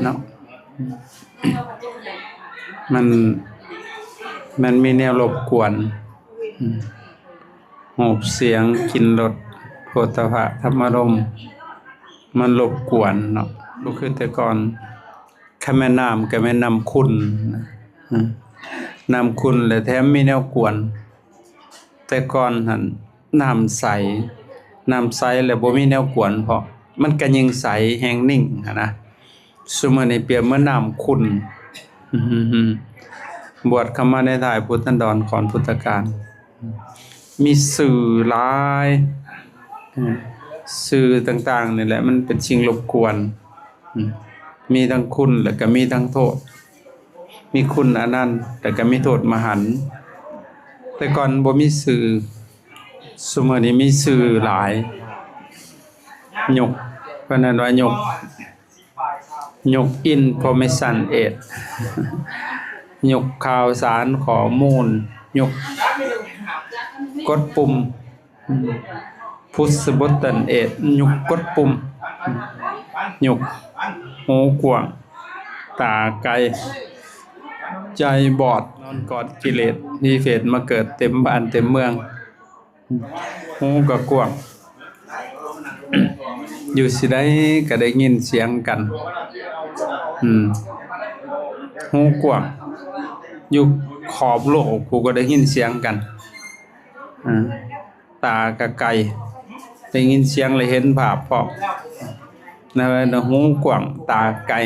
เนาะมันมีแนวรบกวนหูเสียงกินรสโผฏฐัพพะธรรมารมณ์มันรบกวนเนาะบ่คือแต่ก่อนคันแม่น้ำก็แม่น้ำขุ่นน้ำขุ่นและแถมมีแนวกวนแต่ก่อนหั่นน้ำใสแล้วบ่มีแนวกวนเพราะมันก็ยิ่งใสแฮงนิ่งนะซุมื้อนี้เปรียบเหมือนน้ำขุ่นบวชเข้ามาในถ่ายพุทธันดรก่อนพุทธกาลมีสื่อหลายสื่อต่างๆนี่แหละมันเป็นสิ่งรบกวนมีทั้งคุณแล้วก็มีทั้งโทษมีคุณอันนั้นแต่ก็มีโทษมหันต์แต่ก่อนบ่มีสื่อซุมื้อนี้มีสื่อหลายยกเพราะนั้นว่ายกinformation age ยกข่าวสารข้อมูลยกกดปุ่มpush button age ยกกดปุ่มยกหูกว้างตาไกลใจบอดนอนกอดกิเลสมีเฟซมาเกิดเต็มบ้านเต็มเมืองหูก็กว้างอยู่สิได้ก็ได้ยินเสียงกันหูกว้างอยู่ขอบโลกกูก็ได้ยินเสียงกันตาก็ไกลได้ยินเสียงเลยเห็นภาพพร้อมนะหูกว้างตาไกล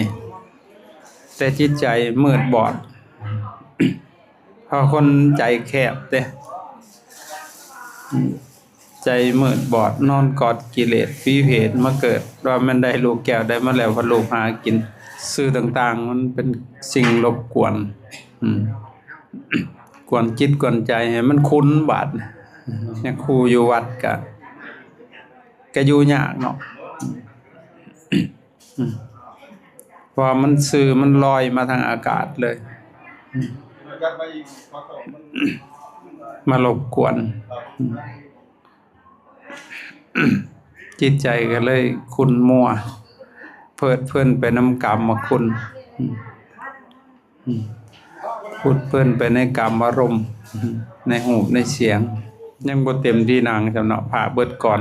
แต่จิตใจมืดบอดเพราะคนใจแคบเด้ใจมืดบอดนอนกอดกิเลสฟีเพศมาเกิดว่ามันได้ลูกแก้วได้มาแล้วพอลูกหากินสื่อต่างๆมันเป็นสิ่งรบกวนกวนจิตกวนใจให้มันคุ้นบาดเนี่ยครูอยู่วัดก็อยู่ยากเนาะเพราะมันสื่อมันลอยมาทางอากาศเลยมารบกวนจิตใจก็เลยคุณมัวเพิดเพลินไปน้ำกรรมมาคุณพูดเพลินไปในกรรมอารมณ์ในหูในเสียงยังบ่เต็มที่นางสำเนาะพระเบิดก่อน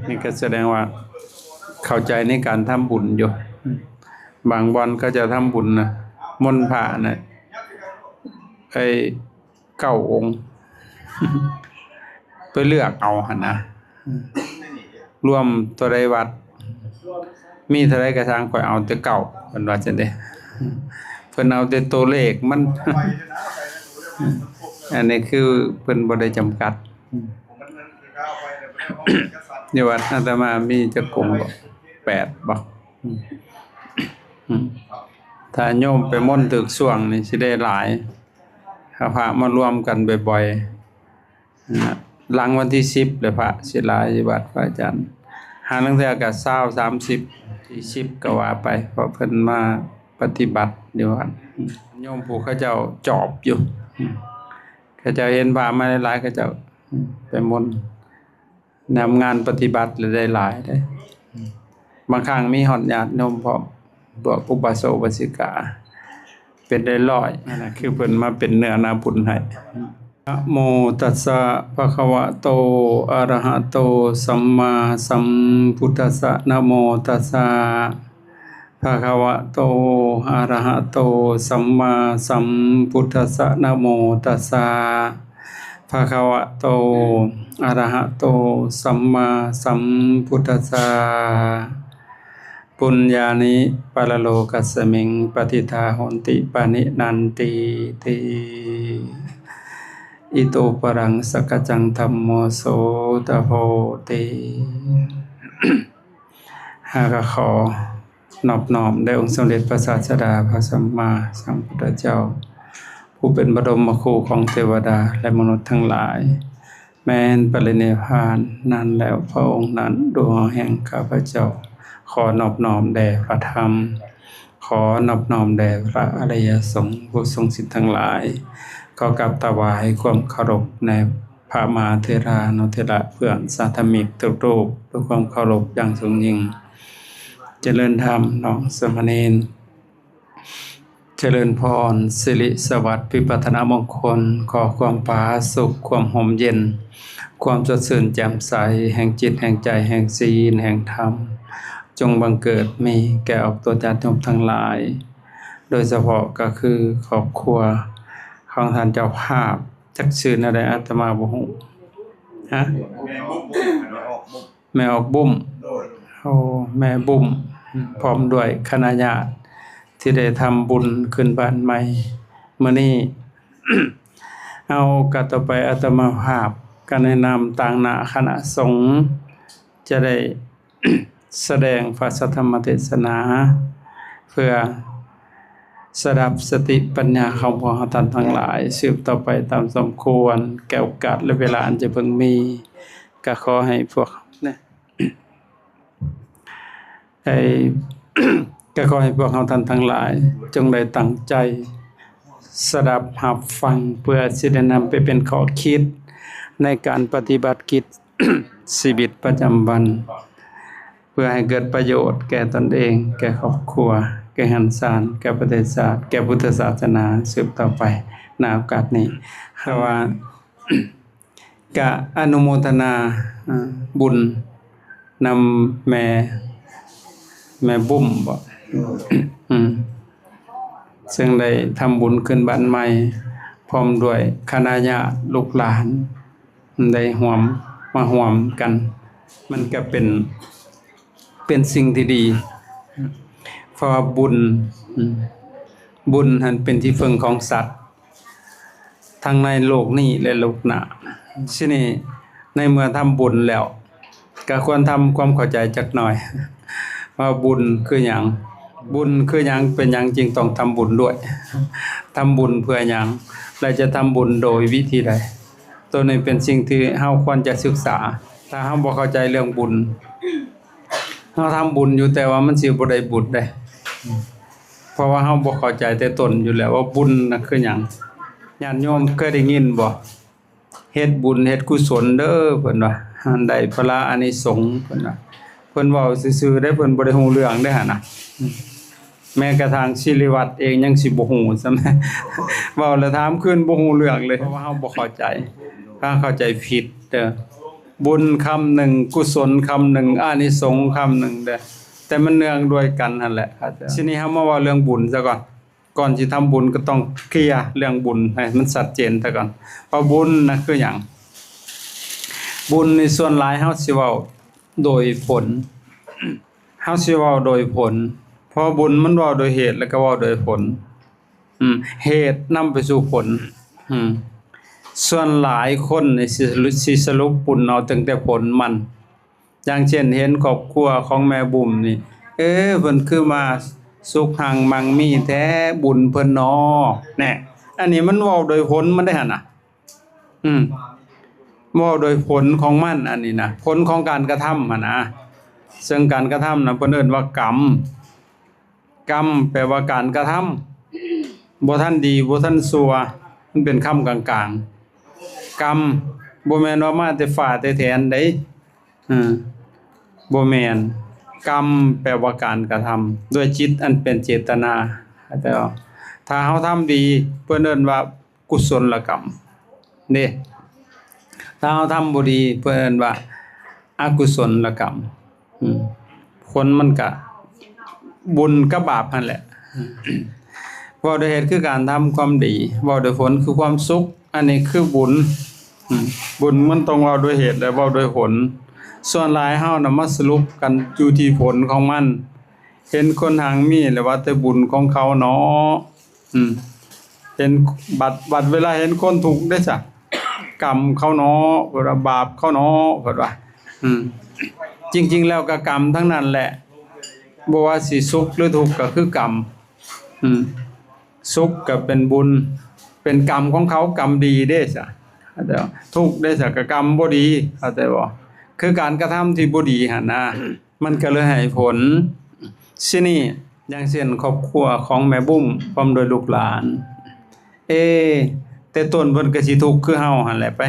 นี่ก็แสดงว่าเข้าใจในการทำบุญอยู่บางวันก็จะทำบุญนะมนต์พระนะ9 องค์ไปเลือกเอาหั่นนะรวมตัวใดวัดมีเท่าไรก็ทางข่อยเอาแต่เก่าเพิ่นว่าจังได๋เพิ่นเอาแต่ตัวเลขมันอันนี้คือเพิ่นบ่ได้จำกัดอยู่วัดอาตมามีจักกงบ่8บ่ถ้าโยมไปมนต์ตึกช่วงนี่สิได้หลายถ้าพระมารวมกันบ่อยๆหลังวันที่10เลยพระสิหลายอยู่วัดพระอาจารย์หาลางเทื่อก็20 30 40ก็ว่าไปเพราะเพิ่นมาปฏิบัติอยู่วัดโยมผู้เขาเจ้าจอบอยู่เขาเจ้าเห็นพระมาหลายๆเขาเจ้าไปมนต์นำงานปฏิบัติเลยได้หลายได้บางครั้งมีฮอดญาติโยมพร้อมพวกอุบาสกอุบาสิกาเป็นได้ร้อยนั่นน่ะคือเพิ่นมาเป็นเนื้อนาบุญให้นะโมตัสสะภะคะวะโตอะระหะโตสัมมาสัมพุทธัสสะนะโมตัสสะภะคะวะโตอะระหะโตสัมมาสัมพุทธัสสะนะโมตัสสะภะคะวะโตอะระหะโตสัมมาสัมพุทธัสสะปุญญานิปะระโลกัสสมิงปฏิทาโหนติปานินันติติอิโตปรังสักจังธัมโมโสตโพติหากขอนอบน้อมแด่องค์สมเด็จพระศาสดาพระสัมมาสัมพุทธเจ้าผู้เป็นบรมครูของเทวดาและมนุษย์ทั้งหลายแม้นปรินิพพานนานแล้วพระองค์นั้นดวงแห่งข้าพเจ้าขอนอบน้อมแด่พระธรรมขอนอบน้อมแด่พระอริยสงฆ์ผู้ทรงศีลทั้งหลายขอกราบถวายความเคารพในพระมหาเถรานุเถระเพื่อนสาธมิกทุกรูปด้วยความเคารพอย่างสูงยิ่ง เจริญธรรมน้องสามเณรเจริญพรสิริสวัสดิ์พิพัฒนมงคลขอความผาสุขความหอมเย็นความสดชื่นแจ่มใสแห่งจิตแห่งใจแห่งศีลแห่งธรรมจงบังเกิดมีแก่ออกตัวญาติโยมทั้งหลายโดยเฉพาะก็คือครอบครัวของท่านเจ้าภาพจักชื่ออะไรอาตมาบ่ฮู้ฮะแม่ออกบุ้มโอ้แม่บุ้มพร้อมด้วยคณะญาติที่ได้ทำบุญขึ้นบ้านใหม่มื้อนี้ เอากะต่อไปอาตมาภาพก็แนะนำต่างหน้าคณะสงฆ์จะได้ แสดงพระสัทธรรมเทศนาเพื่อสดับสติปัญญาของพวกเราท่านทั้งหลายสืบต่อไปตามสมควรแก่โอกาสและเวลาอันจะเพิ่งมีก็ขอให้พวกเนี่ย ก็ขอให้พวกเราท่านทั้งหลายจงได้ตั้งใจสดับรับฟังเพื่อสิได้นำไปเป็นข้อคิดในการปฏิบัติกิจ ชีวิตประจำวันเพื่อให้เกิดประโยชน์แก่ตนเองแก่ครอบครัวแก่หันศาลแก่ประเทศชาติแก่พุทธศาสนาสืบต่อไปในโอกาสนี้เพราะว่า กะอนุโมทนาบุญนำแม่บุ้มบ่ ซึ่งได้ทำบุญขึ้นบ้านใหม่พร้อมด้วยคณะญาติลูกหลานได้มาร่วมกันมันก็เป็นสิ่งที่ดีเพราะบุญนั้นเป็นที่พึ่งของสัตว์ทั้งในโลกนี้และโลกหน้าทีนี้ในเมื่อทำบุญแล้วก็ควรทำความเข้าใจจักหน่อยว่าบุญคือหยังบุญคือหยังเป็นหยังจึงต้องทำบุญด้วยทำบุญเพื่อหยังและจะทำบุญโดยวิธีใดตัวนี้เป็นสิ่งที่เฮาควรจะศึกษาถ้าเฮาบ่เข้าใจเรื่องบุญเฮาทำบุญอยู่แต่ว่ามันสิบ่ได้บุญได้เพราะว่าเฮาบ่เข้าใจแต่ต้นอยู่แล้วว่าบุญน่ะคือหยังญาติโยมเคยได้ยินบ่เฮ็ดบุญเฮ็ดกุศลเด้อเพิ่นว่าได้พระอานิสงส์เพิ่นว่าเพิ่นเว้าซื่อๆได้เพิ่นบ่ได้ฮู้เรื่องเด้อหั่นน่ะแม้กระทั่งศิริวัตรเองยังสิบ่ฮู้ซะแม่เว้าแล้วถามคืนบ่ฮู้เรื่องเลยเพราะว่าเฮาบ่เข้าใจถ้าเข้าใจผิดเด้อบุญคำหนึ่งกุศลคำหนึ่งอานิสงส์คำหนึ่งเด้อแต่มันเนื่องด้วยกันนั่นแหละทีนี้เฮามาว่าเรื่องบุญซะก่อนสิทำบุญก็ต้องเคลียร์เรื่องบุญให้มันชัดเจนซะก่อนว่าบุญน่ะคือหยังบุญในส่วนหลายเฮาสิเว้าโดยผล เฮาสิเว้าโดยผลเพราะบุญมันเว้าโดยเหตุแล้วก็เว้าโดยผลเหตุนำไปสู่ผลส่วนหลายคนนี่สิสรุปบุญเอาตั้งแต่ผลมันอย่างเช่นเห็นครอบครัวของแม่บุ๋มนี่เพิ่นคือมาสุขหังมั่งมีแท้บุญเพิ่นน้อแน่อันนี้มันเว้าโดยผลมันได้หั่นน่ะเว้าโดยผลของมันอันนี้นะผลของการกระทำหั่นนะซึ่งการกระทำน่ะเพิ่นเอิ้นว่ากรรมแปลว่าการกระทำบ่ทันดีบ่ทันชั่วมันเป็นคำกลางๆกรรมบ่แม่นว่ามาแต่ฟ้าแต่แทนเด้บ่แม่นกรรมแปลว่าการกระทำด้วยจิตอันเป็นเจตนาแต่ว่าถ้าเฮาทำดีเพิ่นเอิ้นว่ากุศลกรรมนี่ถ้าเฮาทำบ่ดีเพิ่นเอิ้นว่าอกุศลกรรมผลมันก็บุญกับบาปนั่นแหละเว้าโดยเหตุคือการทำความดีเว้าโดยผลคือความสุขอันนี้คือบุญบุญมันต้องเว้าโดยเหตุและเว้าโดยผลส่วนหลายเฮาน่ะมาสรุปกันอยู่ที่ผลของมันเห็นคนหางมีแล้วว่าแต่บุญของเขาเนาะเห็นบัดเวลาเห็นคนทุกข์ได้จ้ะกรรมเขาเนาะเวลาบาปเขาเนาะเพิ่นว่าจริงๆแล้วก็กรรมทั้งนั้นแหละบ่ว่าสิสุขหรือทุกข์ก็คือกรรมสุขก็เป็นบุญเป็นกรรมของเขากรรมดีเด้จ้ะแต่ทุกข์ได้จ้ะก็กรรมบ่ดีเข้าใจบ่คือการกระทำที่บ่ดีหั่นนะมันก็เลยให้ผลซินี่อย่างเช่นครอบครัวของแม่บุ้มพร้อมโดยลูกหลานแต่ต้นเพิ่นก็สิทุกข์คือเฮาหั่นแหละไป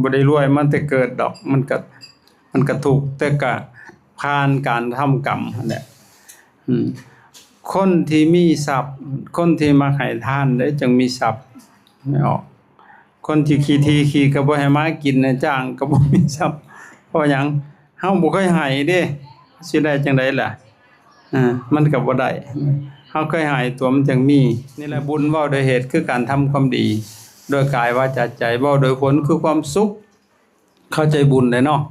บ่ได้รวยมันแต่เกิดดอกมันก็ทุกข์แต่ก็ผ่านการทำกรรมนั่นแหละ อืมคนที่มีทรัพย์คนที่มาให้ทานได้จึงมีทรัพย์ไม่ออกคนที่ขี้ทีขี้ก็บ่ให้มากินนะจ้างก็บ่มีทรัพย์เพราะหยังเฮาบ่เคยให้เด้สิได้จังได๋ล่ะมันก็บ่ได้เฮาเคยให้ตัวมันจึงมีนี่แหละบุญเว้าโดยเหตุคือการทำความดีโดยกายวาจาใจเว้าโดยผลคือความสุขเข้าใจบุญได้เนาะ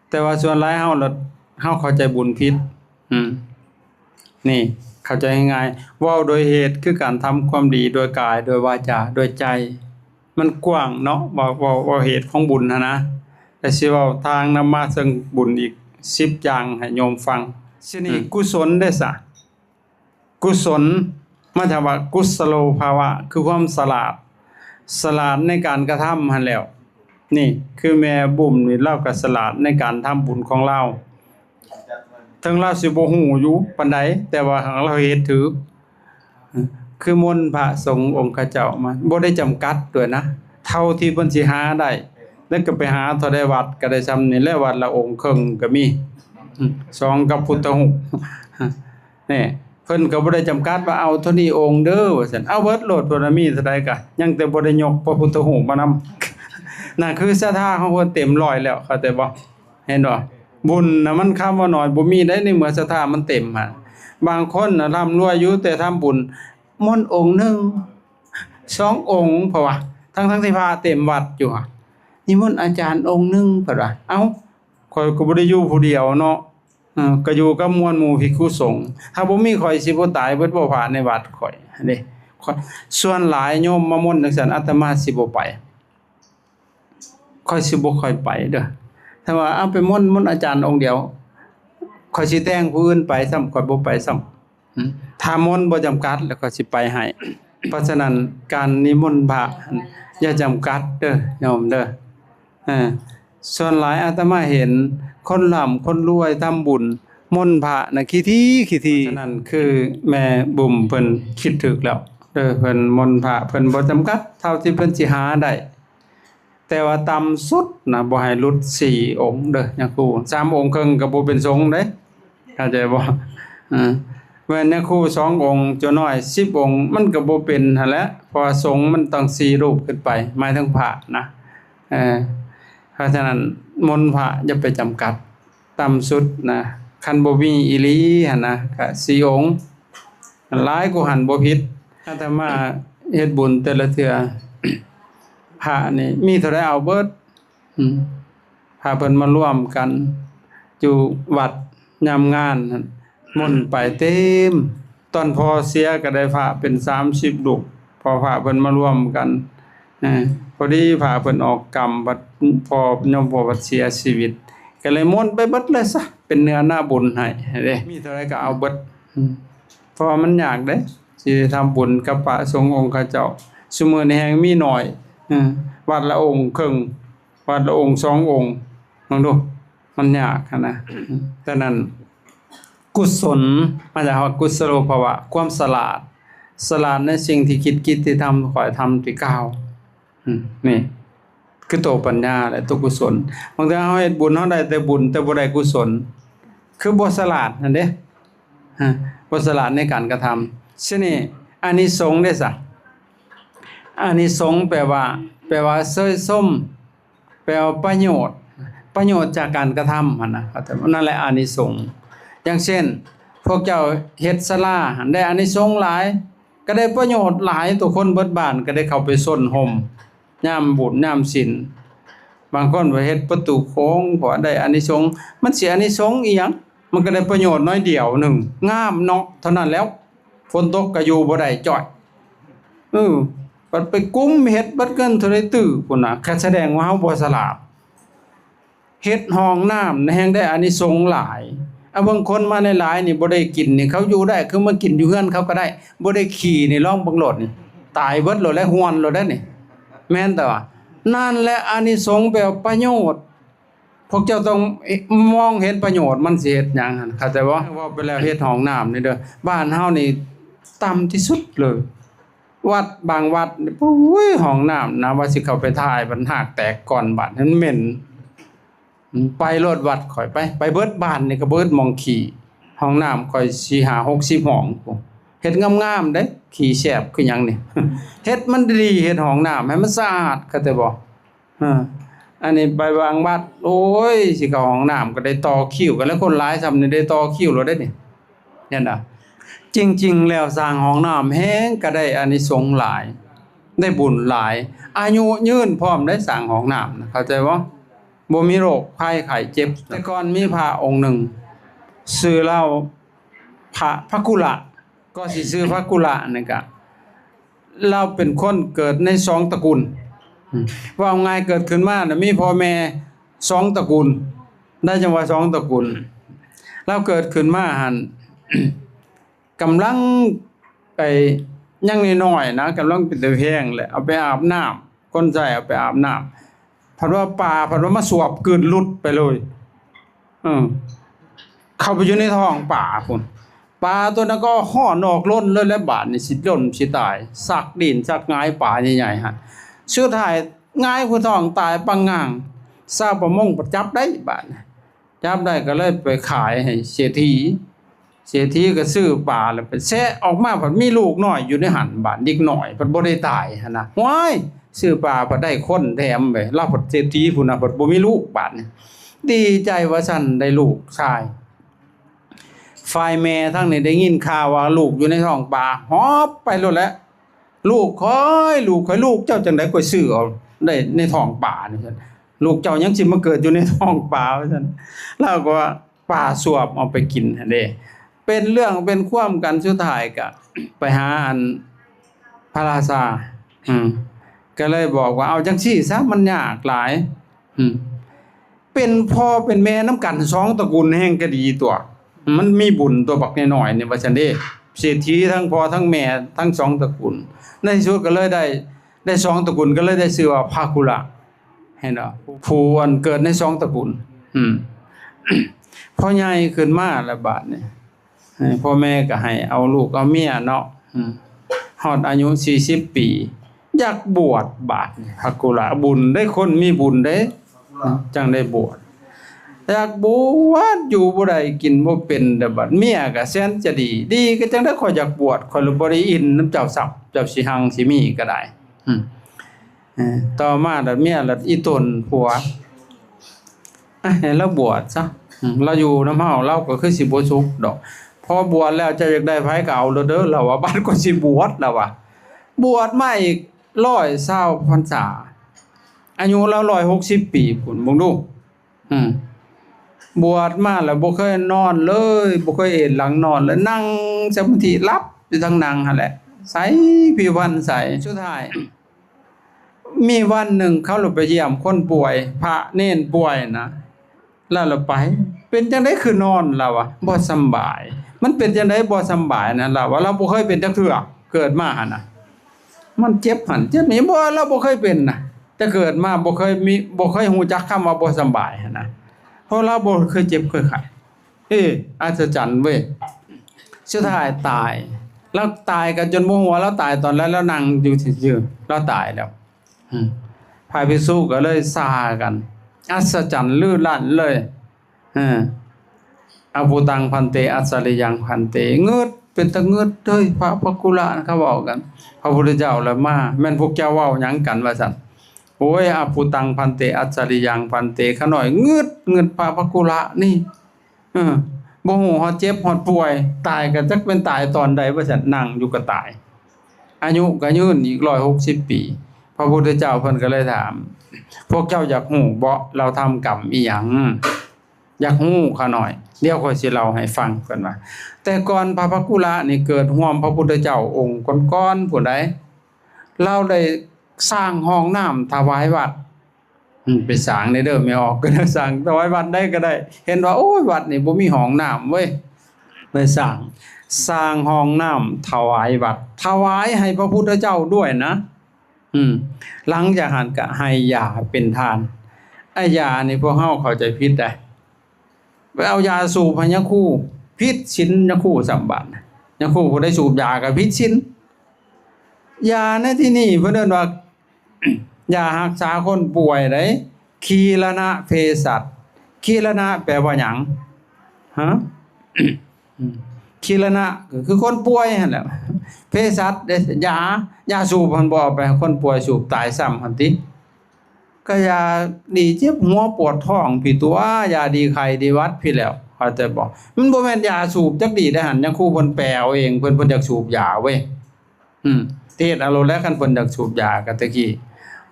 แต่ว่าส่วนหลายเฮาเข้าใจบุญผิดนี่เข้าใจง่ายๆเว้าโดยเหตุคือการทำความดีโดยกายโดยวาจาโดยใจมันกว้างเนาะว่าเหตุของบุญนะแต่สิเว้าทางนำมาซึ่งบุญอีก10อย่างให้โยมฟังสินี่กุศลได้ซะกุศลมาจากว่ากุศโลภาวะคือความฉลาดในการกระทำหั่นแล้วนี่คือแม่บุ๋มนี่เราก็ฉลาดในการทำบุญของเราถึงเราสิบ่ฮู้อยู่ปานใดแต่ว่าเราเฮ็ดถือคือมนต์พระสงฆ์องค์ข้าเจ้ามาบ่ได้จำกัดด้วยนะเท่าที่เพิ่นสิหาได้แล้วก็ไปหาเท่าใดวัดก็ได้ซำนี่แหละวัดละองค์ครึ่งก็มี2กับพุทธรูปนี่เพิ่นก็บ่ได้จำกัดว่าเอาเท่านี้องค์เด้อว่าซั่นเอาเบิดโลดเพิ่นมีเท่าใดก็ยังแต่บ่ได้ยกพระพุทธรูปมานำนั่นคือศรัทธาของเพิ่นเต็ม100แล้วเข้าใจบ่เห็นบ่บุญน่ะมันคำว่าน้อยบ่มีได้ในเมื่อศรัทธามันเต็มหั่นบางคนน่ะร่ำรวยอยู่แต่ทำบุญมนต์องค์นึง2องค์เพราะว่าทั้งที่พระเต็มวัดอยู่นิมนต์อาจารย์องค์นึงเพิ่นว่าเอ้าข้อยก็บ่ได้อยู่ผู้เดียวเนาะก็อยู่กับมวลหมู่ภิกษุสงฆ์ถ้าบ่มีข้อยสิบ่ตายเบิดบ่ผ่านในวัดข้อยเด้ส่วนหลายโยมมามนต์จังซั่นอาตมาสิบ่ไปข้อยสิบ่ค่อยไปเด้อถ้าว่าเอาไปมนต์อาจารย์องค์เดียวข้อยสิแต่งผู้อื่นไปซ้ำข้อยบ่ไปซ้ำถ้ามนต์บ่จำกัดแล้วก็สิไปให้เพราะฉะนั้นการนิมนต์พระอย่าจำกัดเด้อโยมเด้อส่วนหลายอาตมาเห็นคนร่ำคนรวยทำบุญมนต์พระน่ะขี้ทีฉะนั้นคือแม่บุ๋มเพิ่นคิดถูกแล้วเด้อเพิ่นมนต์พระเพิ่นบ่จำกัดเท่าที่เพิ่นสิหาได้แต่ว่าต่ำสุดนะบ่ให้หลุด4องค์เด้อยาคู3องค์ครึ่งก็บ่เป็นสงฆ์เด้เข้าใจบ่แม่นยาคู2องค์จนน้อย10องค์มันก็บ่เป็นหั่นแหละเพราะสงฆ์มันต้อง4รูปขึ้นไปหมายถึงพระนะเพราะฉะนั้นมนต์พระอย่าไปจำกัดต่ำสุดนะคันบ่มีอีหลีหั่นนะก็4องค์หลายกว่าหันบ่ผิดอาตมาเฮ็ดบุญแต่ละเทื่อพระนี่มีเท่าใดเอาเบิดพาเพิ่นมาร่วมกันอยู่วัดยามงานมนต์ไปเต็มตอนพอเสียก็ได้พระเป็น30รูปพอพระเพิ่นมาร่วมกันพอดีพระเพิ่นออกกรรมบัดพอโยมพ่อบัดเสียชีวิตก็เลยมนต์ไปเบิดเลยซะเป็นเนื้อหน้าบุญให้เด้มีเท่าใดก็เอาเบิดเพราะมันยากเด้สิทำบุญกับพระสงฆ์องค์ข้าเจ้าซุมื้อนี้แฮงมีน้อยวัดละองค์ครึ่งวัดละองค์2องค์ลองดูมันยากนะฉะนั้นกุศลมาจากกุศโลภวะความฉลาดในสิ่งที่คิดที่ทำขอให้ทำที่กล่าวนี่คือตัวปัญญาและตัวกุศลบางทีเฮาเฮ็ดบุญเฮาได้แต่บุญแต่บ่ได้กุศลคือบ่ฉลาดนั่นเด้บ่ฉลาดในการกระทำฉะนี้อานิสงส์ได้ซะอานิสงส์แปลว่าเสยส้มแปลว่าประโยชน์จากการกระทำหั่นน่ะนั่นแหละอานิสงส์อย่างเช่นพวกเจ้าเฮ็ดศาลาได้อานิสงส์หลายก็ได้ประโยชน์หลายตัวคนเบิดบ้านก็ได้เข้าไปส้นห่มยามบุญยามศีลบางคนว่าเฮ็ดประตูโค้งเพราะได้อานิสงส์มันสิอานิสงส์อีหยังมันก็ได้ประโยชน์น้อยเดียวหนึ่งงามเนาะเท่านั้นแล้วฝนตกก็อยู่บ่ได้จ้อยบัดไปกุ้มเฮ็ดบัดเกินเท่าใดตื้อพุ่นน่ะแสดงว่าเฮาบ่ฉลาดเฮ็ดห้องน้ำแฮงได้อานิสงส์หลายบางคนมาหลายๆนี่บ่ได้กินนี่เขาอยู่ได้คือมากินอยู่เฮือนเขาก็ได้บ่ได้ขี่นี่ลองบังโลดนี่ตายเบิดโลดแล้วฮ้วนโลดได้นี่แม่นแต่ว่านั่นแหละอานิสงส์แปลว่าประโยชน์พวกเจ้าต้องมองเห็นประโยชน์มันสิเฮ็ดหยังหั่นเข้าใจบ่ว่าไปแล้วเฮ็ดห้องน้ำนี่เด้อบ้านเฮานี่ต่ำที่สุดเลยวัดบางวัดโอ้ยห้องน้ำนะว่าสิเข้าไปถ่ายมันหากแตกก่อนบาดนั้นเหม็นไปรถวัดข่อยไปเบิดบ้านนี่ก็เบิดมองขี่ ห้องน้ำข่อยสิหา60ห้องพู้นเฮ็ดงามๆเด้ขี้แซ่บคือหยังนี่ เฮ็ดมันดีเฮ็ดห้องน้ำให้มันสะอาดเข้าใจบ่อันนี้ไปบางวัดโอ้ยสิเข้าห้องน้ำก็ได้ต่อคิวกันแล้วคนหลายส่ำนี่ได้ต่อคิวแล้วเด้นี่นั่นน่ะจริงๆแล้วสร้างห้องน้ำแฮงก็ได้อานิสงส์หลายได้บุญหลายอายุยืนพร้อมได้สร้างห้องน้ำนะเข้าใจบ่บ่มีโรคภัยไข้เจ็บแต่ก่อนมีพระองค์หนึ่งชื่อเล่าพระกุละก็สิชื่อพระกุละนี่ก็เราเป็นคนเกิดใน2ตระกูลว่าง่ายเกิดขึ้นมาน่ะมีพ่อแม่2ตระกูลได้จังว่า2ตระกูลเราเกิดขึ้นมาหั่น กำลังไปยังน้อยๆนะกำลังเป็นตะแพงแหละเอาไปอาบน้ำคนใส่เอาไปอาบน้ำเพิ่นว่าปลาเพิ่นว่ามาสวบกลืนหลุดไปเลยเข้าไปอยู่ในท้องปลาพุ่นปลาตัวนั้นก็ฮ้อนออกล้นเลยแล้วบาดนี่สิล้นสิตายซักดินซักหงายปลาใหญ่ๆหั่นสุดท้ายหงายผู้ท้องตายปังง่างชาวประมงจับได้บาดจับได้ก็เลยไปขายให้เศรษฐีก็ซื้อปลาแล้วไปแซะออกมาเพิ่นมีลูกน้อยอยู่ในหั่นบาดเด็กน้อยเพิ่นบ่ได้ตายหั่นน่ะว้ายซื้อปลาเพิ่นได้คนแถมไปลาเพิ่นเศรษฐีพุ่นน่ะเพิ่นบ่มีลูกบาดนี่ดีใจว่าซั่นได้ลูกชายฝ่ายแม่ทั้งนี้ได้ยินข่าวว่าลูกอยู่ในท้องปลาฮอบไปโลดแล้วลูกลูกเจ้าจังได๋ก็ซื้อเอาได้ในท้องปลานี่ซั่นลูกเจ้ายังสิมาเกิดอยู่ในท้องปลาว่าซั่นแล้วก็ว่าปลาสวบเอาไปกินหั่นเด้เป็นเรื่องเป็นความกันสุดท้ายก็ไปหาอันพระราชาก็เลยบอกว่าเอาจังซี่ซะมันยากหลายเป็นพ่อเป็นแม่นำกัน2ตระกูลแห่งก็ดีตัวมันมีบุญตัวบักน้อยๆนี่ว่าซั่นเด้เศรษฐีทั้งพ่อทั้งแม่ทั้ง2ตระกูลในที่สุดก็เลยได้2ตระกูลก็เลยได้ชื่อว่าภาคุละเห็นบ่ผู้อันเกิดใน2ตระกูลพอใหญ่ขึ้นมาแล้วบาดนี้พ่อแม่ก็ให้เอาลูกเอาเมียเนาะฮอดอายุ40ปีอยากบวชบาดนี้ภาคุละบุญได้คนมีบุญเด้จังได้บวชอยากบวชอยู่บ่ได้กินบ่เป็นเด้อบัดเมียก็แสนจะดีก็จังได้ข่อยอยากบวชข่อยเลยบ่ได้อินนำเจ้าทรัพย์เจ้าสิหังสิมีก็ได้ต่อมาแล้วเมียแล้วอีตนผัวให้เราบวชซะเราอยู่นำเฮาเราก็คือสิบ่สุขดอกพอบวชแล้วเจ้าอยากได้ไผก็เอาเด้อเราว่าบัดก็สิบวชแล้วว่าบวชมาอีก120พรรษาอายุเรา160ปีพุ่นเบิ่งดูบวชมาแล้วบ่เคยนอนเลยบ่เคยเอนหลังนอนเลยนั่งสมาธิหลับอยู่ทั้งนั่งหั่นแหละใสผิวพรรณใสสุดท้ายมีวันหนึ่งเขาลงไปเยี่ยมคนป่วยพระเน้นป่วยนะแล้วเราไปเป็นจังได๋คือนอนล่ะวะบ่สำบายมันเป็นจังได๋บ่สำบายนะล่ะว่าเราบ่เคยเป็นจักเทื่อเกิดมาหั่นน่ะมันเจ็บหั่นเจ็บนี่บ่เราบ่เคยเป็นน่ะแต่เกิดมาบ่เคยฮู้จักคำว่าบ่สำบายหั่นน่ะเพราะเราบ่เคยเจ็บเคยไข้อัศจรรย์เว้ยสุดท้ายตายแล้วตายกันจนบ่ฮู้ว่าเราตายตอนแล้วแล้วนั่งอยู่ซื่อๆเราตายแล้วพระภิกษุก็เลยซากันอัศจรรย์ลื่นลั่นเลยอภูตังพันเตอัสสริยังพันเตเงืดเป็นตะเงืดเด้ยพระภักกุละเขาเว้ากันพระพุทธเจ้าแล้วมาแม่นพวกเจ้าเว้าหยังกันว่าซั่นโอ้ยอภูตังพันเตอัสสริยังพันเตขะน้อยเงืดพระภักกุละนี่บ่ฮู้ฮอดเจ็บฮอดป่วยตายก็จักเป็นตายตอนใดว่าซั่นนั่งอยู่ก็ตายอายุก็ยืนอีก160ปีพระพุทธเจ้าเพิ่นก็เลยถามพวกเจ้าอยากฮู้บ่เราทำกรรมอีหยังอยากฮู้ข้าน้อยเดี๋ยวข้อยสิเล่าให้ฟังเพิ่นว่าแต่ก่อนพระภักกุละนี่เกิดร่วมพระพุทธเจ้าองค์ก่อนๆผู้ใดเราได้สร้างห้องน้ำถวายวัดไปสร้างในเด้อไม่ออกก็ได้สร้างถวายวัดได้ก็ได้เห็นว่าโอ้ยวัดนี่บ่มีห้องน้ำเว้ยไปสร้างห้องน้ำถวายวัดถวายให้พระพุทธเจ้าด้วยนะหลังจากนั้นก็ให้ยาเป็นทานไอ้ยานี่พวกเฮาเข้าใจผิดได้ไปเอายาสูบให้ยาคู่ผิดศีลยาคู่สัมบัติยาคู่ผู้ใดสูบยาก็ผิดศีลยาในที่นี่เพิ่นเอิ้นว่ายารักษาคนป่วยได้คีรณะเภสัชคีรณะแปลว่าหยัง คีรณะก็คือคนป่วยหั่นแหละเภสัชได้ยาสูบมันบ่เอาไปให้คนป่วยสูบตายซ้ำหั่นติก็ยาดีเจ็บหัวปวดท้องพี่ตัวยาดีไข้ดีหวัดพี่แล้วเข้าใจบ่มันบ่แม่นยาสูบจักดีได้หั่นยังครูเพิ่นแปลเอาเองเพิ่นอยากสูบยาเว้ยเทศเอาโลแล้วคันเพิ่นอยากสูบยาก็ตะกี้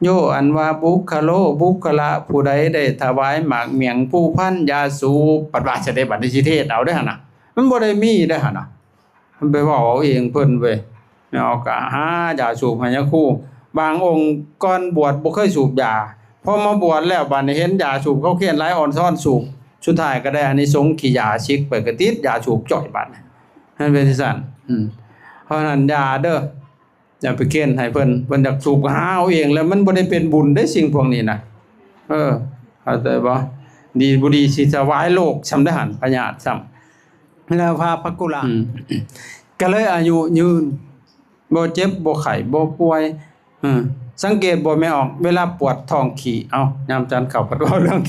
โยอันว่าบุคโลบุคละผู้ใดได้ถวายหมากเมียงผู้พันยาสูบปัดว่าจะได้บัดนี้สิเทศเอาได้หั่นน่ะมันบ่ได้มีได้หั่นน่ะมันไปเว้าเอาเองเพิ่นเว้ยเอาก็หายาสูบให้ยาคูบางองค์ก่อนบวชบ่เคยสูบยาพอมาบวชแล้วบัดนี้เห็นยาสูบเขาเขียนหลายอ่อนซ่อนสูบสุดท้ายก็ได้อานิสงส์ขี้ยาชิกไปก็ติดยาสูบจ่อยบัดนั่นเป็นซั่นเพราะนั้นยาเด้ออย่าไปเขียนให้เพิ่นอยากสูบก็หาเอาเองแล้วมันบ่ได้เป็นบุญได้สิ่งพวกนี้น่ะเข้าใจบ่ดีบ่ดีสิถวายโลกซำได้หั่นพญาตซ้ำแล้วพาภักกุลาก็เลยอายุยืนบ่เจ็บบ่ไข้บ่ป่วยสังเกตบ่แม่ออกเวลาปวดท้องขี้เอ้ายามจันเข้าก็เว้าเรื่อง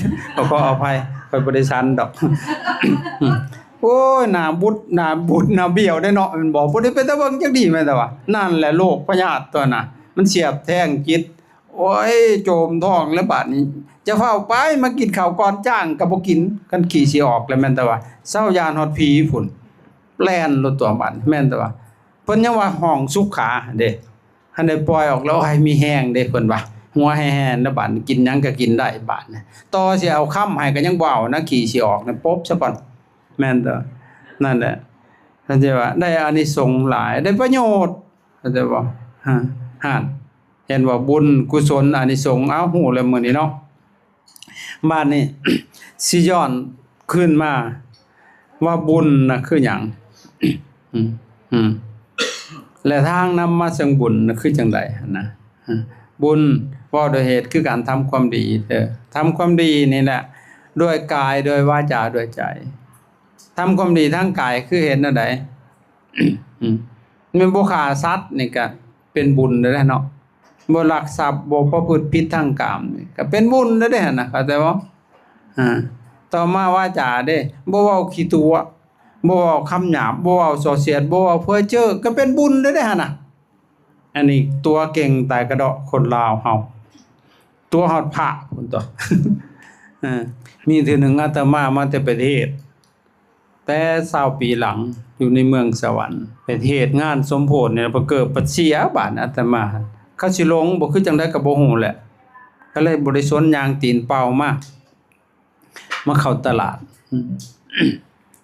ขออภัยค่อยบ่ได้ซันดอกโอ้ยหน้าบุดหน้าเบี้ยวได้เนาะมันบ่ได้เป็นตาเบิ่งจักดีแม่นแต่ว่านั่นแหละโรคพยาธิตัวน่ะมันเสียบแทงจิตโอ้ยโจมท้องแล้วบัดนี้จะเฝ้าไปมากินข้าวก่อนจ้างก็บ่กินกันขี้สิออกแล้วแม่นแต่ว่าเซายานฮอดผีพุ่นแล่นรถตัวบัดแม่นแต่ว่าเพิ่นยังว่าห้องสุขาเด้คันได้ปล่อยออกแล้วให้มีแห้งเด้เพิ่นว่าหัวแห้งแล้วบัดกินหยังก็กินได้บัดน่ะต่อสิเอาค้ำให้ก็ยังบ่เอานะขี้สิออกนะป๊บซะก่อนแม่นตัวนั่นแหละเข้าใจว่าได้อานิสงส์หลายได้ประโยชน์เข้าใจบ่เห็นว่าบุญกุศลอานิสงส์เอาฮู้แล้วมื้อนี้เนาะบ้านนี้ สิย้อนขึ้นมาว่าบุญน่ะคือหยังและทางนำมาซึ่งบุญน่ะคือจังได๋นะบุญเว้าด้วยเหตุคือการทำความดีทำความดีนี่แหละด้วยกายด้วยวาจาด้วยใจทำความดีทางกายคือเห็นอันใดมันบ่ฆ่าสัตว์นี่ก็เป็นบุญแล้วเนาะบ่ลักทรัพย์บ่ประพฤติผิดทางกามนี่ก็เป็นบุญแล้วเด้หั่นน่ะเข้าใจบ่ต่อมาวาจาเด้บ่เว้าขี้ตัวบ่เว้าคำหยาบบ่เว้าส่อเสียดบ่เว้าเพ้อเจ้อก็เป็นบุญแล้วเด้หั่นน่ะอันนี้ตัวเก่งตายกระเดาะคนลาวเฮาตัวฮอดพระพุ่นตัวมีเทื่อนึงอาตมามาแต่ประเทศแต่20ปีหลังอยู่ในเมืองสวรรค์ไปเทศงานสมโภชเนี่ยบ่เกิดปัจเสียบาดอาตมาเขาสิลงบ่คือจังได๋ก็บ่ฮู้แหละก็เลยบ่ได้สนยางตีนเปล่ามาเข้าตลาด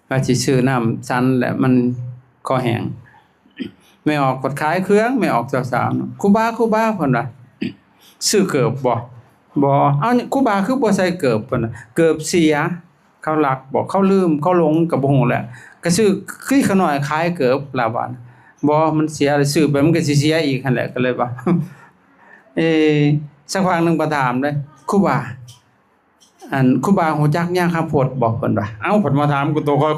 ว่าสิซื้อน้ำซันแหละมันคอแห้งไม่ออกกดขายเครื่องไม่ออกสาวๆครูบาเพิ่นว่าซื้อเกิบบ่เอาครูบาคือบ่ใส่เกิบเพิ่นน่ะเกิบเสียเขาลักบอกเขาลืมเขาหลงก็บ่ฮู้แหละก็ซื้อคือขน้อยขายเกิบลาบาดบ่มันเสียแล้วซื้อไปมันก็สิเสียอีกหั่นแหละก็เลยว่าสักพักนึงก็ถามเลยครูบาครูบาฮู้จักย่างข้าวโพดบ่เพิ่นว่าเอ้าเพิ่นมาถามกูตัวเขา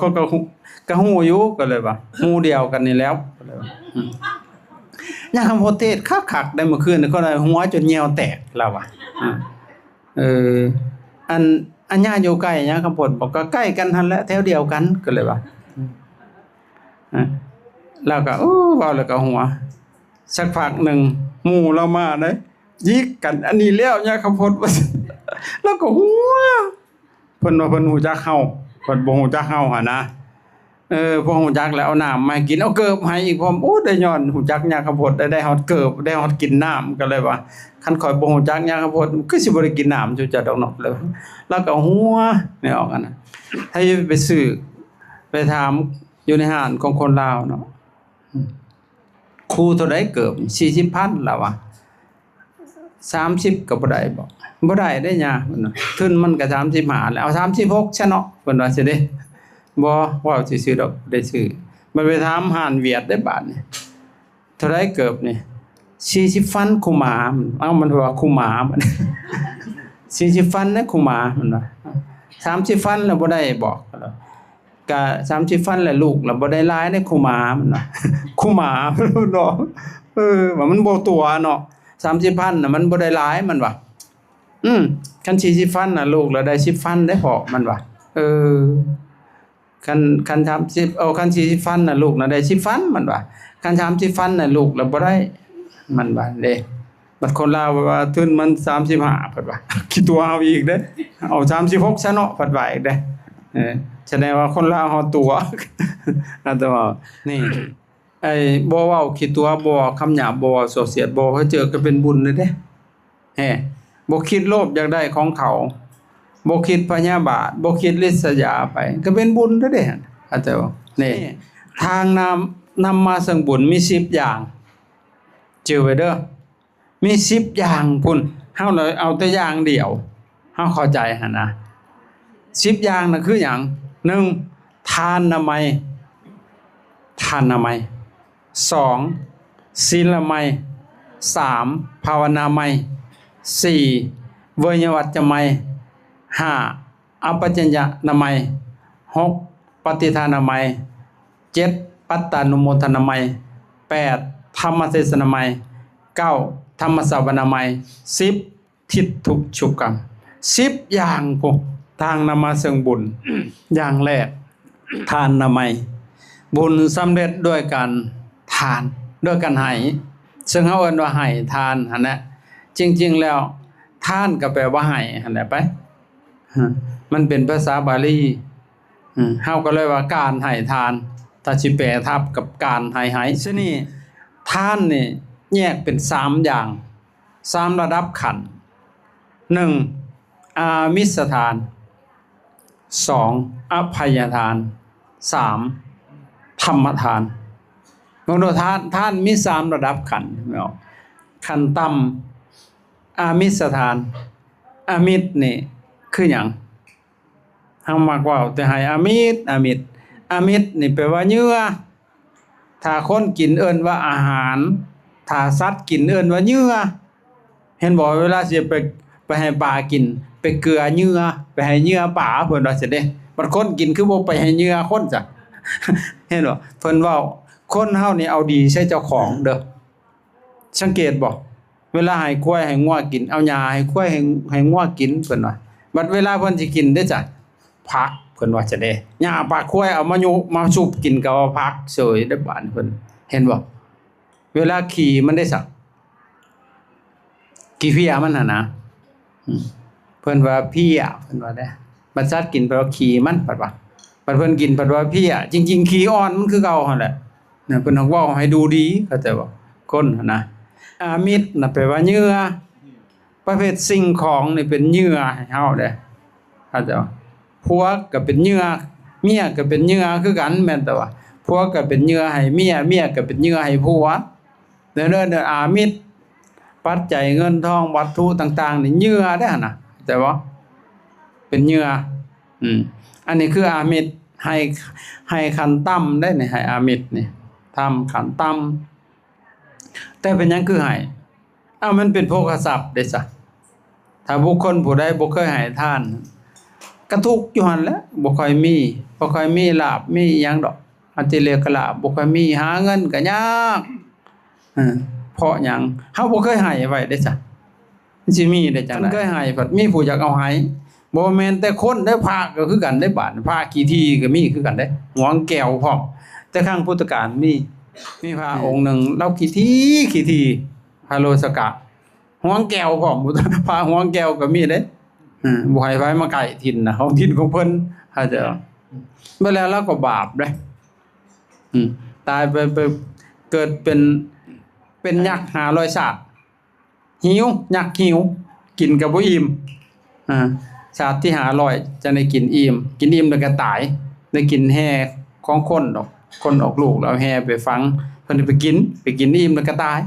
ก็ฮู้อยู่ก็เลยว่าหมู่เดียวกันนี่แล้วก็เลยว่าย่างข้าวโพดเทศคักๆได้เมื่อคืนเขาได้หัวจนเหยี่ยวแตกแล้วว่ะอันย่าอยู่ใกล้ย่างข้าวโพดบอกก็ใกล้กันหั่นแหละแถวเดียวกันก็เลยว่าแล้วก็เว้าแล้วก็หัวสักพักนึงหมู่เรามาเด้ยิกกันอันนี้แล้วย่างข้าวโพดว่าแล้วก็หัวเพิ่นว่าเพิ่นฮู้จักเฮาเพิ่นบ่ฮู้จักเฮาหั่นนะพอฮู้จักแล้วเอาน้ำมาให้กินเอาเกิบให้อีกพร้อมได้ย้อนฮู้จักยาข้าวโพดได้ฮอดเกิบได้ฮอดกินน้ำก็เลยว่าคันข่อยบ่ฮู้จักยาข้าวโพดคือสิบ่ได้กินน้ำจุจะดอกเนาะแล้วก็หัวไม่ออกกันน่ะถ้าไปซื้อไปถามอยู่ในห้างของคนลาวเนาะครูเท่าใดเกิบ 40,000 แล้วว่ะ30ก็บ่ได้บ่ได้ได้ยาเพิ่นน่ะทุนมันก็35แล้วเอา36ซะเนาะเพิ่นว่าสิเด้บ่ว่าซื่อๆดอกได้ซื้อมันไปถามห้านเวียดได้บาดนี่เท่าไรเกิบนี่40ฟันคุหมามันว่าคุหมาบัด40ฟันนะคุหมามันว่า30ฟันแล้วบ่ได้บอกก็30ฟันแล้วลูกแล้วบ่ได้หลายได้คุหมามันว่าคุหมาเนาะว่ามันบ่ตัวเนาะ30,000น่ะมันบ่ได้หลายมันว่าคัน40ฟันน่ะลูกแล้วได้10ฟันได้พอมันว่า คันทำสิเอาคันสิฟันน่ะลูกน่ะได้สิฟันมันว่าคันทำสิฟันน่ะลูกแล้วบ่ได้มันว่าเด้บัดคนลาวว่าทุนมัน35เพิ่นว่าคิดตัวเอาอีกเด้เอา36ซะเนาะเพิ่นว่าอีกเด้แสดงว่าคนลาวเฮาตัวนั่นแต่ว่านี่ไอ้บ่เว้าคิดตัวบ่คำหยาบบ่โซเสียดบ่เฮาเจอก็เป็นบุญเลยเด้บ่คิดโลภอยากได้ของเขาบ่คิดพยาบาทบ่คิดริษยาไปก็เป็นบุญเด้อเด้อาจารย์นี่ทางนำมาซึ่งบุญมี10อย่างจือไว้เด้อมี10อย่างพุ่นเฮาเลยเอาแต่อย่างเดียวเฮาเข้าใจหั่นนะ10อย่างน่ะคือหยัง1ทานนามัย2ศีลไมย3ภาวนาไมย4เวยวัจจะไมย5อปัจจญะนามัย6ปฏิทานามัย7ปัตตานุโมทนามัย8ธรรมเทศนามัย9ธรรมสาวนามัย10ทิฏฐุชุกรรม10อย่างพวกทางนำมาซึ่งบุญ อย่างแรกทานนามัยบุญสำเร็จด้วยการทานด้วยการให้ซึ่งเฮาเอิ้นว่าให้ทานหั่นแหละจริงๆแล้วทานก็แปลว่าให้หั่นแหละไปมันเป็นภาษาบาลีเฮาก็เลยว่าการให้ทานถ้าสิแปลทับกับการให้ซะนี่ทานนี่แยกเป็น3อย่าง3ระดับขันธ์1อามิสทาน2อภัยทาน3ธรรมทานมโนทานมี3ระดับขันธ์ขันธ์ต่ำอามิสทานอามิตรนี่คือหยังเฮามักว่าแต่ให้อามิตรนี่แปลว่าเหยื่อถ้าคนกินเอิ้นว่าอาหารถ้าสัตว์กินเอิ้นว่าเหยื่อเห็นบ่เวลาสิไปให้ปลากินไปเกลือเหยื่อไปให้เหยื่อปลาเพิ่นว่าซั่นเด้บัดคนกินคือบ่ไปให้เหยื่อคนจ้ะ เห็นบ่เพิ่นเว้าคนเฮานี่เอาดีใส่เจ้าของเด้อสังเกตบ่เวลาให้ควายให้งัวกินเอาหญ้าให้ควายให้งัวกินเพิ่นว่าบัดเวลาเพิ่นสิกินเด้อจ้ะผักเพิ่นว่าจะได้หญ้าปลาควายเอามายุมาสุบกินก็ว่าผักเสยได้บานเพิ่นเห็นบ่เวลาขี่มันได้สักกี่เพียมันน่ะนะเพิ่นว่าเพียเพิ่นว่าได้บัดสัตว์กินแปลว่าขี่มันปัดว่าบัดเพิ่นกินปัดว่าเพียจริงๆขี่อ่อนมันคือเก่าหั่นแหละเนี่ยเพิ่นเว้าให้ดูดีเข้าใจบ่คนหั่นนะอามิตรน่ะแปลว่าเหยื่อประเภทสิ่งของนี่เป็นเหยื่อให้เฮาเด้เข้าใจบ่ผัวก็เป็นเหยื่อเมียก็เป็นเหยื่อคือกันแม่นแต่ว่าผัวก็เป็นเหยื่อให้เมียก็เป็นเหยื่อให้ผัวเด้ออามิตรปัจจัยเงินทองวัตถุต่างๆนี่เหยื่อได้หั่นน่ะแต่ว่าเป็นเหยื่ออันนี้คืออามิตรให้ขันต่ำได้นี่ให้อามิตรนี่ทำขันต่ำแต่เป็นหยังคือให้มันเป็นโภคทรัพย์ได้ซะถ้าบุคคลผู้ใดบ่เคยให้ทานกระทุกอยู่หั่นแหละบ่ค่อยมีลาภมีหยังดอกอันที่เรียกลาภบ่ค่อยมีหาเงินก็ยากเพราะหยังเฮาบ่เคยให้ไว้ได้จ้ะมันสิมีได้จังได๋เคยให้บัดมีผู้อยากเอาให้บ่แม่นแต่คนได้พระก็คือกันได้บาดพระกี่ทีก็มีคือกันเด้หวงแก้วพร้อมแต่ครั้งพุทธกาลมีพระองค์หนึงเล่ากี่ทีพระโลสกะหวงแก้วพร้อมพระหวงแก้วก็มีเด้บ่ให้ไผมาใกล้ถิ่นน่ะเฮาถิ่นของเพิ่นถ้าจะบ่แล้วเราก็บาปเด้ตายไปเกิดเป็นยักษ์500ชาติหิวยักษ์หิวกินก็บ่อิ่มชาติที่500จะได้กินอิ่มแล้วก็ตายได้กินแห่ของคนดอกคนออกลูกแล้วแห่ไปฝังเพิ่นไปกินอิ่มแล้วก็ตาย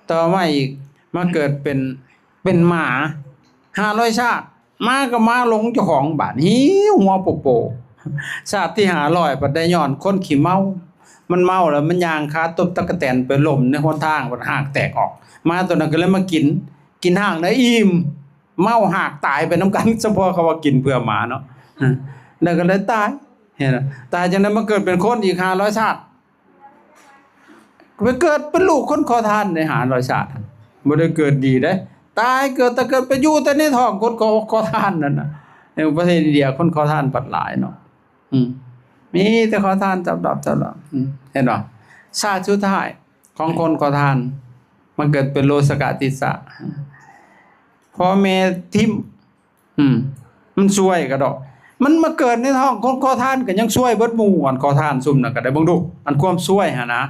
ต่อมาอีกมาเกิดเป็นหมา500ชาติมาก็มาหลงเจ้าของบาดหิวหัวโปชาติที่500บัดได้ย้อนคนขี้เมามันเมาแล้วมันย่างขาตบตะกะแตนไปล้มในหนทางบัดหากแตกออกมาตัวนั้นก็เลยมากินหางได้อิ่มเมาหากตายไปนํกันเฉพาะเขาว่ากินเพื่อหมาเนาะแล้วก็เลยตายเห็นตายจังได๋มาเกิดเป็นคนอีก500ชาติไปเกิดเป็นลูกคนขอทานใน500ชาติบ่ได้เกิดดีเด้ตายเกิดไปอยู่แต่ในท้องคนขอทานนั่นน่ะในประเทศอินเดียคนขอทานปัดหลายเนาะ มีแต่ขอทานจับดอกจับดอกเห็นบ่ชาติสุดท้ายของคนขอทานมันเกิดเป็นโลสกติสะพ่อแม่ทิ่มมันช่วยก็ดอกมันมาเกิดในท้องคนขอทานก็ยังช่วยเบิดหมู่อันขอทานซุ่มน่ะก็ได้เบิ่งดูอันความช่วยหั่นนะ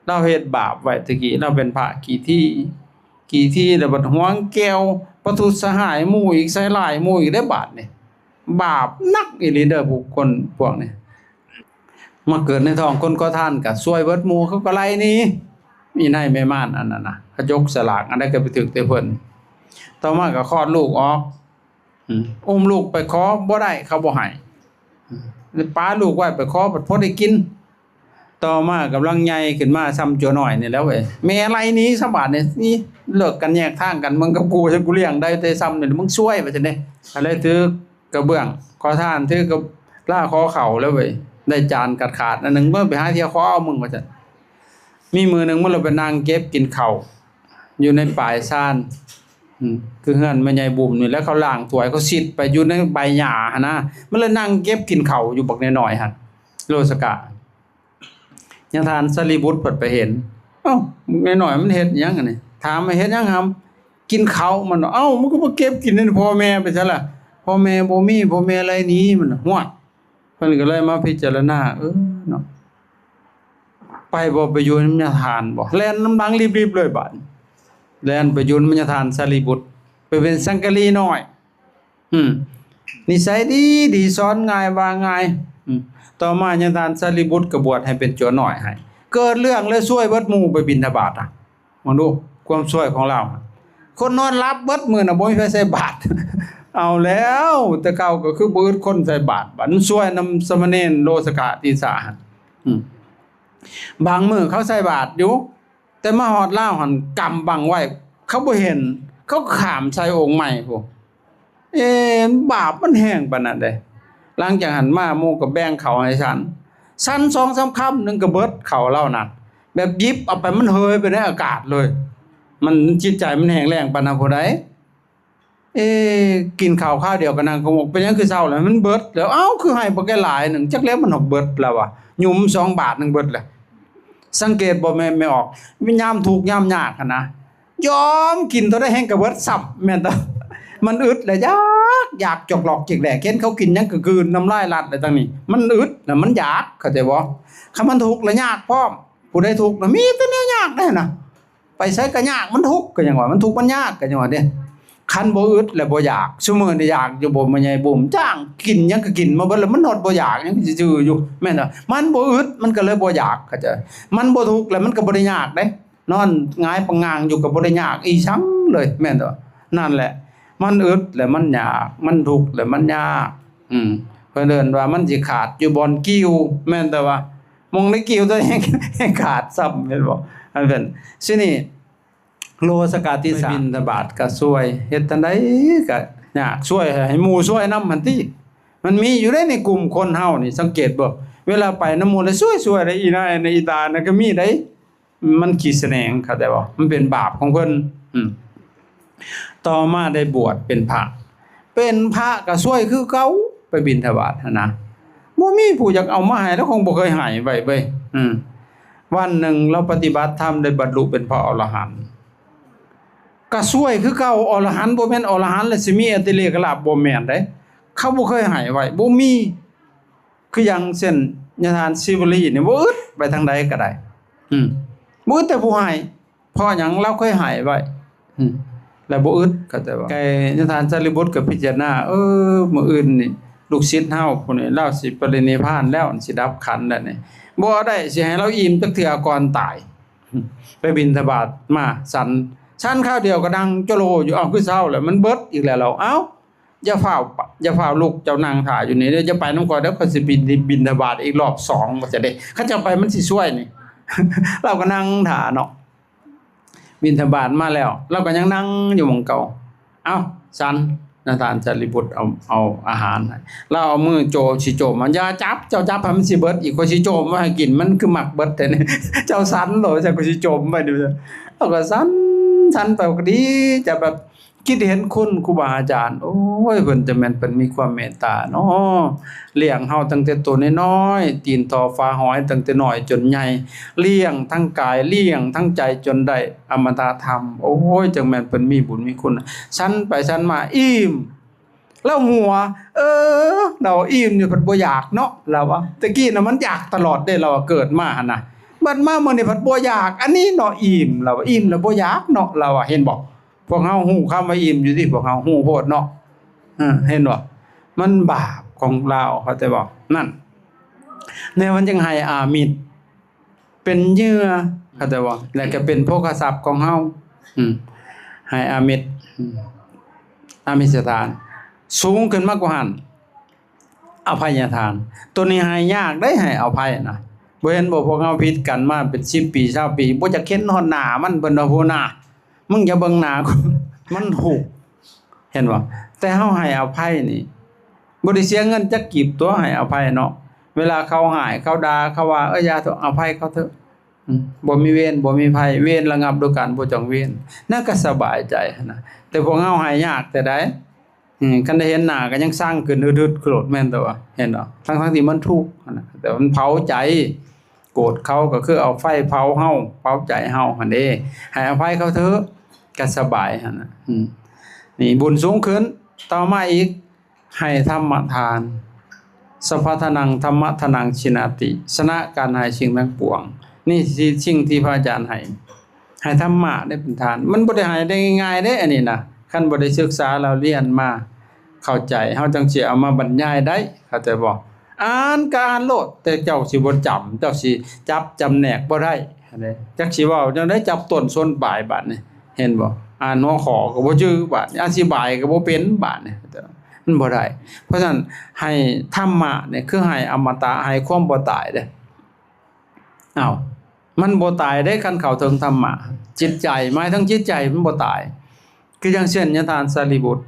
เราเฮ็ดบาปไว้ตะกี้เราเป็นพระกี่ที่แล้วบัดหวงแก้วประทุษหายหมู่อีกใส่ร้ายหมู่อีกได้บาดนี่บาปนักอีหลีเด้อบุคคลพวกนี้มาเกิดในท้องคนขอทานก็ช่วยเบิดหมู่เขาก็ไล่หนีมีนายแม่ม่านอันนั้นน่ะเขายกสลากอันนั้นก็ไปถึกแต่เพิ่นต่อมาก็คลอดลูกออกอุ้มลูกไปขอบ่ได้เขาบ่ให้ป้าลูกไว้ไปขอพอได้กินต่อมากำลังใหญ่ขึ้นมาซ้ำจัวหน่อยนี่แล้วเว้ยแม่อะไรนี้สบาดนี่เลิกกันแยกทางกันมึงกับกูฉันกูเลี้ยงได้แต่ซ้ำนี่มึงช่วยว่าซั่นเด้อะไรถือกระเบื้องขอทานถือกับล่าขอเข่าแล้วเว้ยได้จานขาดอันนึงเมื่อไปหาเที่ยวขอเอามึงว่าซั่นมีมือนึงมันเราไปนั่งเก็บกินข้าวอยู่ในป่ายซ่านคือเฮือนแม่ใหญ่บุ่มนี่แล้วเขาล้างถ้วยเขาซิดไปอยู่ในใบหญ้าหั่นนะมันเลยนั่งเก็บกินข้าวอยู่บักน้อยๆหั่นโลสกะยังทานสรีบุตรเพิ่นไปเห็นเอ้าบักน้อยๆมันเฮ็ดหยังอันนี้ถามว่าเฮ็ดหยังครับกินข้าวมันเอ้ามันก็บ่เก็บกินนั่นพ่อแม่ไปซะล่ะพ่อแม่บ่มีพ่อแม่อะไรหนีมันฮวดเพิ่นก็เลยมาพิจารณาเนาะไปบ่ไปอยู่นำยาทานบ่แล่นน้ำดังรีบๆเลยบาดแล่นไปอยู่นำยาทานสรีบุตรไปเป็นสังกะลีน้อยนิสัยดีสอนง่ายว่าง่ายต่อมายาทานสรีบุตรก็บวชให้เป็นโจรน้อยให้เกิดเรื่องเลยช่วยเบิดหมู่ไปบิณฑบาตมองดูความช่วยของเราคนนอนรับเบิดมื้อน่ะบ่มีไผใส่บาตรเอาแล้วแต่เก่าก็คือบ่อึดคนใส่บาตรบัดช่วยนำสมณเณรโลสกะติสาหั่นบางมื้อเขาใส่บาตรอยู่แต่มาฮอดลาวหั่นกำบังไว้เขาบ่เห็นเขาข้ามใส่องค์ใหม่พุบาปมันแห้งปานนั้นเด้หลังจากหันมาหมู่ก็แบ่งข้าวให้ฉัน 2-3 คำนึงก็เบิดข้าวเล่านั่นแบบหยิบเอาไปมันเฮยไปในอากาศเลยมันจิตใจมันแห้งแล้งปานนั้นผู้ใดกินข้าวเดียวก็นั่งขมกเป็นหยังคือเศร้าแล้วมันเบิดแล้วเอ้าคือให้บ่แก่หลายนึงจักแล้วมันเบิดแล้วว่ะหยุม2 บาทนึงเบิดแล้วสังเกตบ่แม่นไม่ออกยามทุกข์ยามยากหั่นนะยอมกินเท่าใดแห้งก็เบิดซ้ำแม่นตามันอึดแล้วอยากจกหลอกจิกแหลกเห็นเขากินหยังก็กลืนน้ำลายรัดอะไรต่างนี้มันอึดน่ะมันอยากเข้าใจบ่คันมันทุกข์แล้วยากพร้อมผู้ใดทุกข์น่ะมีแต่แนวยากได้น่ะไปไสก็ยากมันทุกข์ก็หยังว่ามันทุกข์มันยากก็หยังว่าเด้คันบ่อึดแล้วบ่อยากซุมื้อนี้อยากอยู่บ่แม่ใหญ่บ่มจ้างกินหยังก็กินมาเบิดแล้วมันอดบ่อยากยังซื่อๆอยู่แม่นบ่มันบ่อึดมันก็เลยบ่อยากเข้าใจมันบ่ทุกข์แล้วมันก็บ่ได้ยากเด้นอนหงายปะงางอยู่ก็บ่ได้ยากอีซังเลยแม่นบ่นั่นแหละมันอึดแล้วมันยากมันทุกข์แล้วมันยากเพิ่นเอิ้นว่ามันสิขาดอยู่บ่อนกิ้วแม่นแต่ว่ามองในกิ้วตัวเองขาดซ้ำแม่นบ่อันเป็นซินี่โลสกาติสาบิณฑบาตก็ช่วยเฮ็ดจังได๋ก็ยากช่วยให้หมู่ช่วยนำมันติมันมีอยู่ในกลุ่มคนเฮานี่สังเกตบ่เวลาไปนำหมู่แล้วช่วยๆได้อีนายในอีตานั่นก็มีได้มันขี้แสนงเข้าใจบ่มันเป็นบาปของเพิ่นต่อมาได้บวชเป็นพระก็ช่วยคือเก่าไปบิณฑบาตหั่นนะบ่มีผู้อยากเอามาให้แล้วคงบ่เคยให้ไว้เว้ยวันหนึ่งเราปฏิบัติธรรมได้บรรลุเป็นพระอรหันต์ก็ช่วยคือเก่าอรหันต์บ่แม่นอรหันต์แล้วสิมีอติเลกลาภบ่แม่นเด้เขาบ่เคยให้ไว้บ่มีคืออย่างเช่นญาทานศิวลีนี่บ่อึดไปทางใดก็ได้บ่อึดแต่ผู้ให้เพราะหยังเราเคยให้ไว้แล้วบ่อึดเข้าใจบ่ไก่ญาทานสารีบุตรก็พิจารณามื้ออื่นนี่ลูกศิษย์เฮาผู้นี้เราสิปรินิพพานแล้วสิดับขันธ์แล้วนี่บ่ได้สิให้เราอิ่มจักเทื่อก่อนตายไปบิณฑบาตมาฉันข้าวเดียวก็ดังโจโลอยู่คือเช้าแล้วมันเบิดอีกแล้วเราอย่าฟ้าวลุกเจ้านางถ่าอยู่นี่เดี๋ยวจะไปนำก่อนเดี๋ยวก็สิบิณฑบาตอีกรอบ2ว่าจะได้เขาจะไปมันสิช่วยนี่เราก็นั่งถ่าเนาะบิณฑบาตมาแล้วเราก็ยังนั่งอยู่หม้องเก่าฉันนาทานสารีบุตรเอาอาหารให้เราเอามือโจสิโจมมันอย่าจับเจ้าจับให้มันสิเบิดอีกก็สิโจมมาให้กินมันคือหมักเบิดแต่นี่เจ้าสันโหลจะก็สิโจมไปดูแล้วก็สันไปก็ดีจะแบบ คิดเห็นคุณครูบาอาจารย์โอ้ยเพิ่นจะแม่นเพิ่นมีความเมตตาเนาะเลี้ยงเฮาตั้งแต่ตัวน้อยๆตีนทอฟ้าหอยตั้งแต่น้อยจนใหญ่เลี้ยงทั้งกายเลี้ยงทั้งใจจนได้อมตะธรรมโอ้ยจังแม่นเพิ่นมีบุญมีคุณชั้นไปชั้นมาอิ่มแล้วหัวเราอิ่มนี่เพิ่นบ่อยากเนาะเราว่าตะกี้น่ะมันอยากตลอดเด้เราเกิดมาหั่นน่ะบัดมามื้อนี้เพิ่นบ่อยากอันนี้เนาะอิ่มเราอิ่มแล้วบ่อยากเนาะเราเห็นบ่พวกเฮาฮู้คำว่าอิ่มอยู่ที่พวกเฮาฮู้โพดเนาะเห็นบ่มันบาปของเราเข้าใจบ่นั่นในวันจังให้อามิตรเป็นเหยื่อเข้าใจบ่แล้วก็เป็นโภคทรัพย์ของเฮาให้อามิตรอามิสถานสูงขึ้นมากกว่าหันอภัยทานตัวนี้ให้ยากได้ให้อภัยนะบ่เห็นบ่พวกเฮาผิดกันมาเป็น10ปี20ปีบ่จะเข็นฮอดหน้ามันเบิ่นว่าผู้หน้ามึงอย่าเบิ่งหน้ากูมันถูกเห็นบ่แต่เฮาให้อภัยนี่บ่ได้เสียเงินจักกีบตัวให้อภัยเนาะเวลาเขาหายเขาด่าเขาว่าอย่าอภัยเขาเถอะบ่มีเวรบ่มีภัยเวรระงับด้วยการบ่จองเวรนั่นก็สบายใจนะแต่พวกเฮาให้ยากแต่ใดคันได้เห็นหน้าก็ยังสร้างขึ้นฮึดๆโกรธแม่นตัวเห็นบ่ทั้งที่มันทุกข์นะแต่มันเผาใจโกรธเขาก็คือเอาไฟเผาเฮาเผาใจเฮาหั่นเด้ให้อภัยเขาเถอะก็สบายหั่นน่ะนี่บุญสูงขึ้นต่อมาอีกให้ธรรมทานสัพพทนังธรรมทนังชินาติชนะการให้สิ่งทั้งปวงนี่สิ่งที่พระอาจารย์ให้ธรรมะได้เป็นทานมันบ่ได้ให้ได้ง่ายๆเด้อันนี้นะคันบ่ได้ศึกษาเราเรียนมาเข้าใจเฮาจังสิเอามาบรรยายได้เข้าใจบ่อ่านการโลดแต่เจ้าสิบ่จำเจ้าสิจับจำแนกบ่ได้จักสิเว้าจังได๋จับต้นส้นปลายบัดนี้เห็นบ่อ่านหัวข้อก็บ่ชื่อบัดอธิบายก็บ่เป็นบัดนี้มันบ่ได้เพราะฉะนั้นให้ธรรมะเนี่ยคือให้อมตะให้ความบ่ตายเด้อ้าวมันบ่ตายได้คันเข้าถึงธรรมะจิตใจหมายถึงจิตใจมันบ่ตายคืออย่างเช่นยะทานสารีบุตร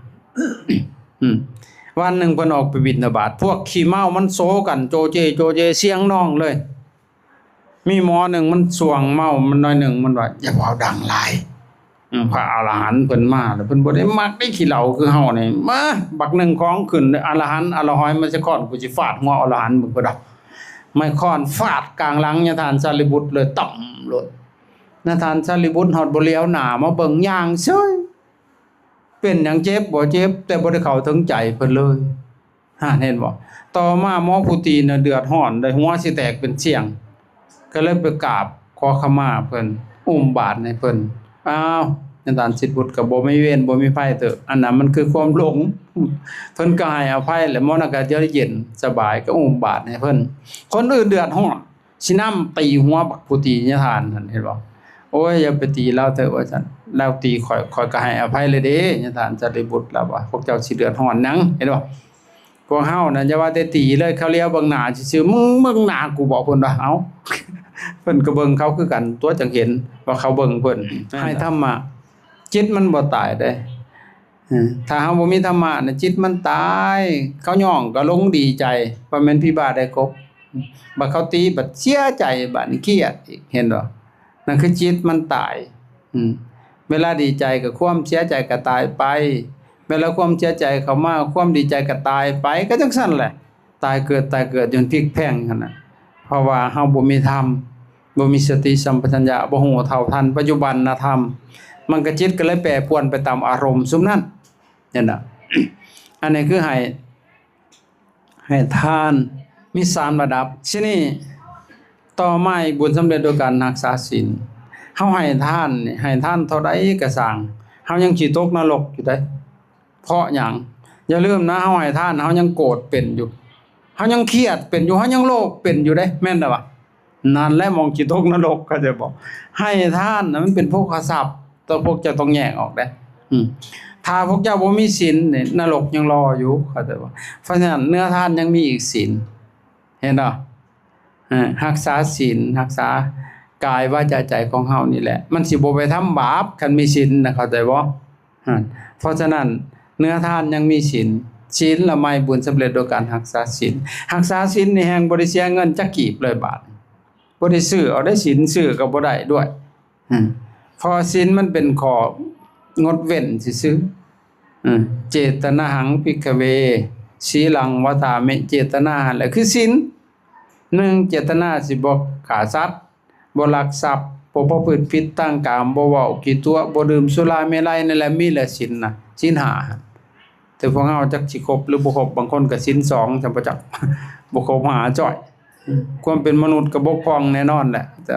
วันหนึ่งเพิ่นออกไปบิณฑบาตพวกขี้เมามันโซกันโจเจโจเจเสียงน้องเลยมีหมอหนึ่งมันสวงเมามันน้อยหนึ่งมันว่าอย่าเว้าดังหลายพระอรหันต์เพิ่นมาแล้วเพิ่นบ่ได้มักได้ขี้เหล้าคือเฮานี่มาบักหนึ่งของขึ้นอรหันต์อรหอยมันสิค้อนกูสิฟาดหัวอรหันต์มึงบ่ดอกไม่ค้อนฟาดกลางหลังยะทานสารีบุตรเลยต่ำเลยยะทานสารีบุตรฮอดบ่เลี้ยวหน้ามาเบิ่งย่างเฉยเป็นหยังเจ็บบ่เจ็บแต่บ่ได้เข้าถึงใจเพิ่นเลยเห็นบ่ต่อมาหมอผู้ตีน่ะเดือดร้อนได้หัวสิแตกเป็นเสียงก็เลยไปกราบขอขมาเพิ่นอุ้มบาตรให้เพิ่นอ้าวยะทานสิทธิ์บุตรก็บ่มีเวรบ่มีภัยเถอะอันนั้นมันคือความหลงเพิ่นก็ให้อภัยแล้วหมอน่ะก็เย็นสบายก็อุ้มบาตรให้เพิ่นคนอื่นเดือดร้อนสินำตีหัวบักผู้ตียะทานนั่นเห็นบ่โอ้ยอย่าไปตีเราเถอะว่าซั่นแล้วตีข่อยก็ให้อภัยเลยเด้ยะทานสารีบุตรแล้วว่าพวกเจ้าสิเดือดร้อนหยังเห็นบ่พวกเฮาน่ะอย่าว่าแต่ตีเลยเขาเลี้ยวเบิ่งหน้าซื่อๆมึงเบิ่งหน้ากูบอกเพิ่นว่าเอ้าเพิ่นก็เบิ่งเขาคือกันตัวจังเห็นว่าเขาเบิ่งเพิ่นให้ธรรมะจิตมันบ่ตายเด้ถ้าเฮาบ่มีธรรมะน่ะจิตมันตายเขาย่องก็ลงดีใจว่าแม่นพี่บาได้กบบัดเขาตีบัดเสียใจบัดนี้เครียดอีกเห็นบ่นั่นคือจิตมันตายเวลาดีใจก็ความเสียใจก็ตายไปเวลาความเสียใจเข้ามาความดีใจก็ตายไปก็จังซั่นแหละตายเกิดจนพลิกแพลงคั่นน่ะเพราะว่าเฮาบ่มีธรรมบ่มีสติสัมปชัญญะบ่ฮู้เท่าทันปัจจุบันธรรมมันก็จิตก็เลยแปรปรวนไปตามอารมณ์ซุมนั้นนั่นน่ะ อันนี้คือให้ทานมี3ระดับทีนี้ต่อมาบุญสำเร็จโดยการรักษาศีลเฮาให้ทานนี่ให้ทานเท่าใดก็สร้างเฮายังสิตกนรกอยู่ได้เพราะหยังอย่าลืมนะเฮาให้ทานเฮายังโกรธเป็นอยู่เฮายังเครียดเป็นอยู่เฮายังโลภเป็นอยู่ได้แม่นบ่นั่นแหละมองสิตกนรกก็จะบอกให้ทานน่ะมันเป็นโภคทรัพย์พวกเจ้าต้องแยกออกได้ถ้าพวกเจ้าบ่มีศีลนี่นรกยังรออยู่เข้าใจบ่เพราะฉะนั้นเนื้อทานยังมีอีกศีลเห็นบ่รักษาศีลรักษากายวาจาใจของเฮานี่แหละมันสิบ่ไปทำบาปคันมีศีลนะเข้าใจบ่เพราะฉะนั้นเนื้อทานยังมีศีลศีลละไมบุญสำเร็จโดยการรักษาศีลรักษาศีลนี่แฮงบ่ได้เสียเงินจักกีบเลยบาทบ่ได้ซื้อเอาได้ศีลซื้อก็บ่ได้ด้วยเพราะศีลมันเป็นข้องดเว้นซื่อ เจตนาหังภิกขเวสีลังวทามิเจตนาแหละคือศีล1เจตนาสิบ่ฆ่าสัตว์บ่ลักทรัพย์บ่ประพฤติผิดทางกามบ่เว้ากี่ตัวบ่ดื่มสุราเมลัยนั่นแหละมีแหละศีลน่ะศีล5แต่พวกเฮาจักสิครบหรือบ่ครบบางคนก็ศีล2จังบ่จัก บ่ครบ5จ้อยความเป็นมนุษย์ก็บกพร่องแน่นอนแหละแต่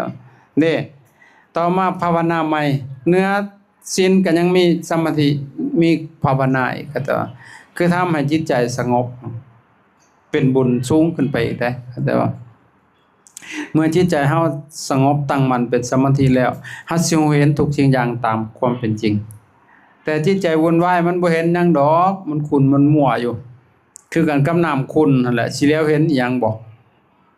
นี่ต่อมาภาวนาใหม่เนื้อศีลก็ยังมีสมาธิมีภาวนาอีกก็แต่คือทำให้จิตใจสงบเป็นบุญสูงขึ้นไปอีกได้แต่ว่าเมื่อจิตใจเฮาสงบตั้งมั่นเป็นสมาธิแล้วเฮาสิเห็นทุกสิ่งอย่างตามความเป็นจริงแต่จิตใจวุ่นวายมันบ่เห็นหยังดอกมันขุ่นมันมั่วอยู่คือกันกับน้ำขุ่นนั่นแหละสิแล้วเห็นอีหยังบ่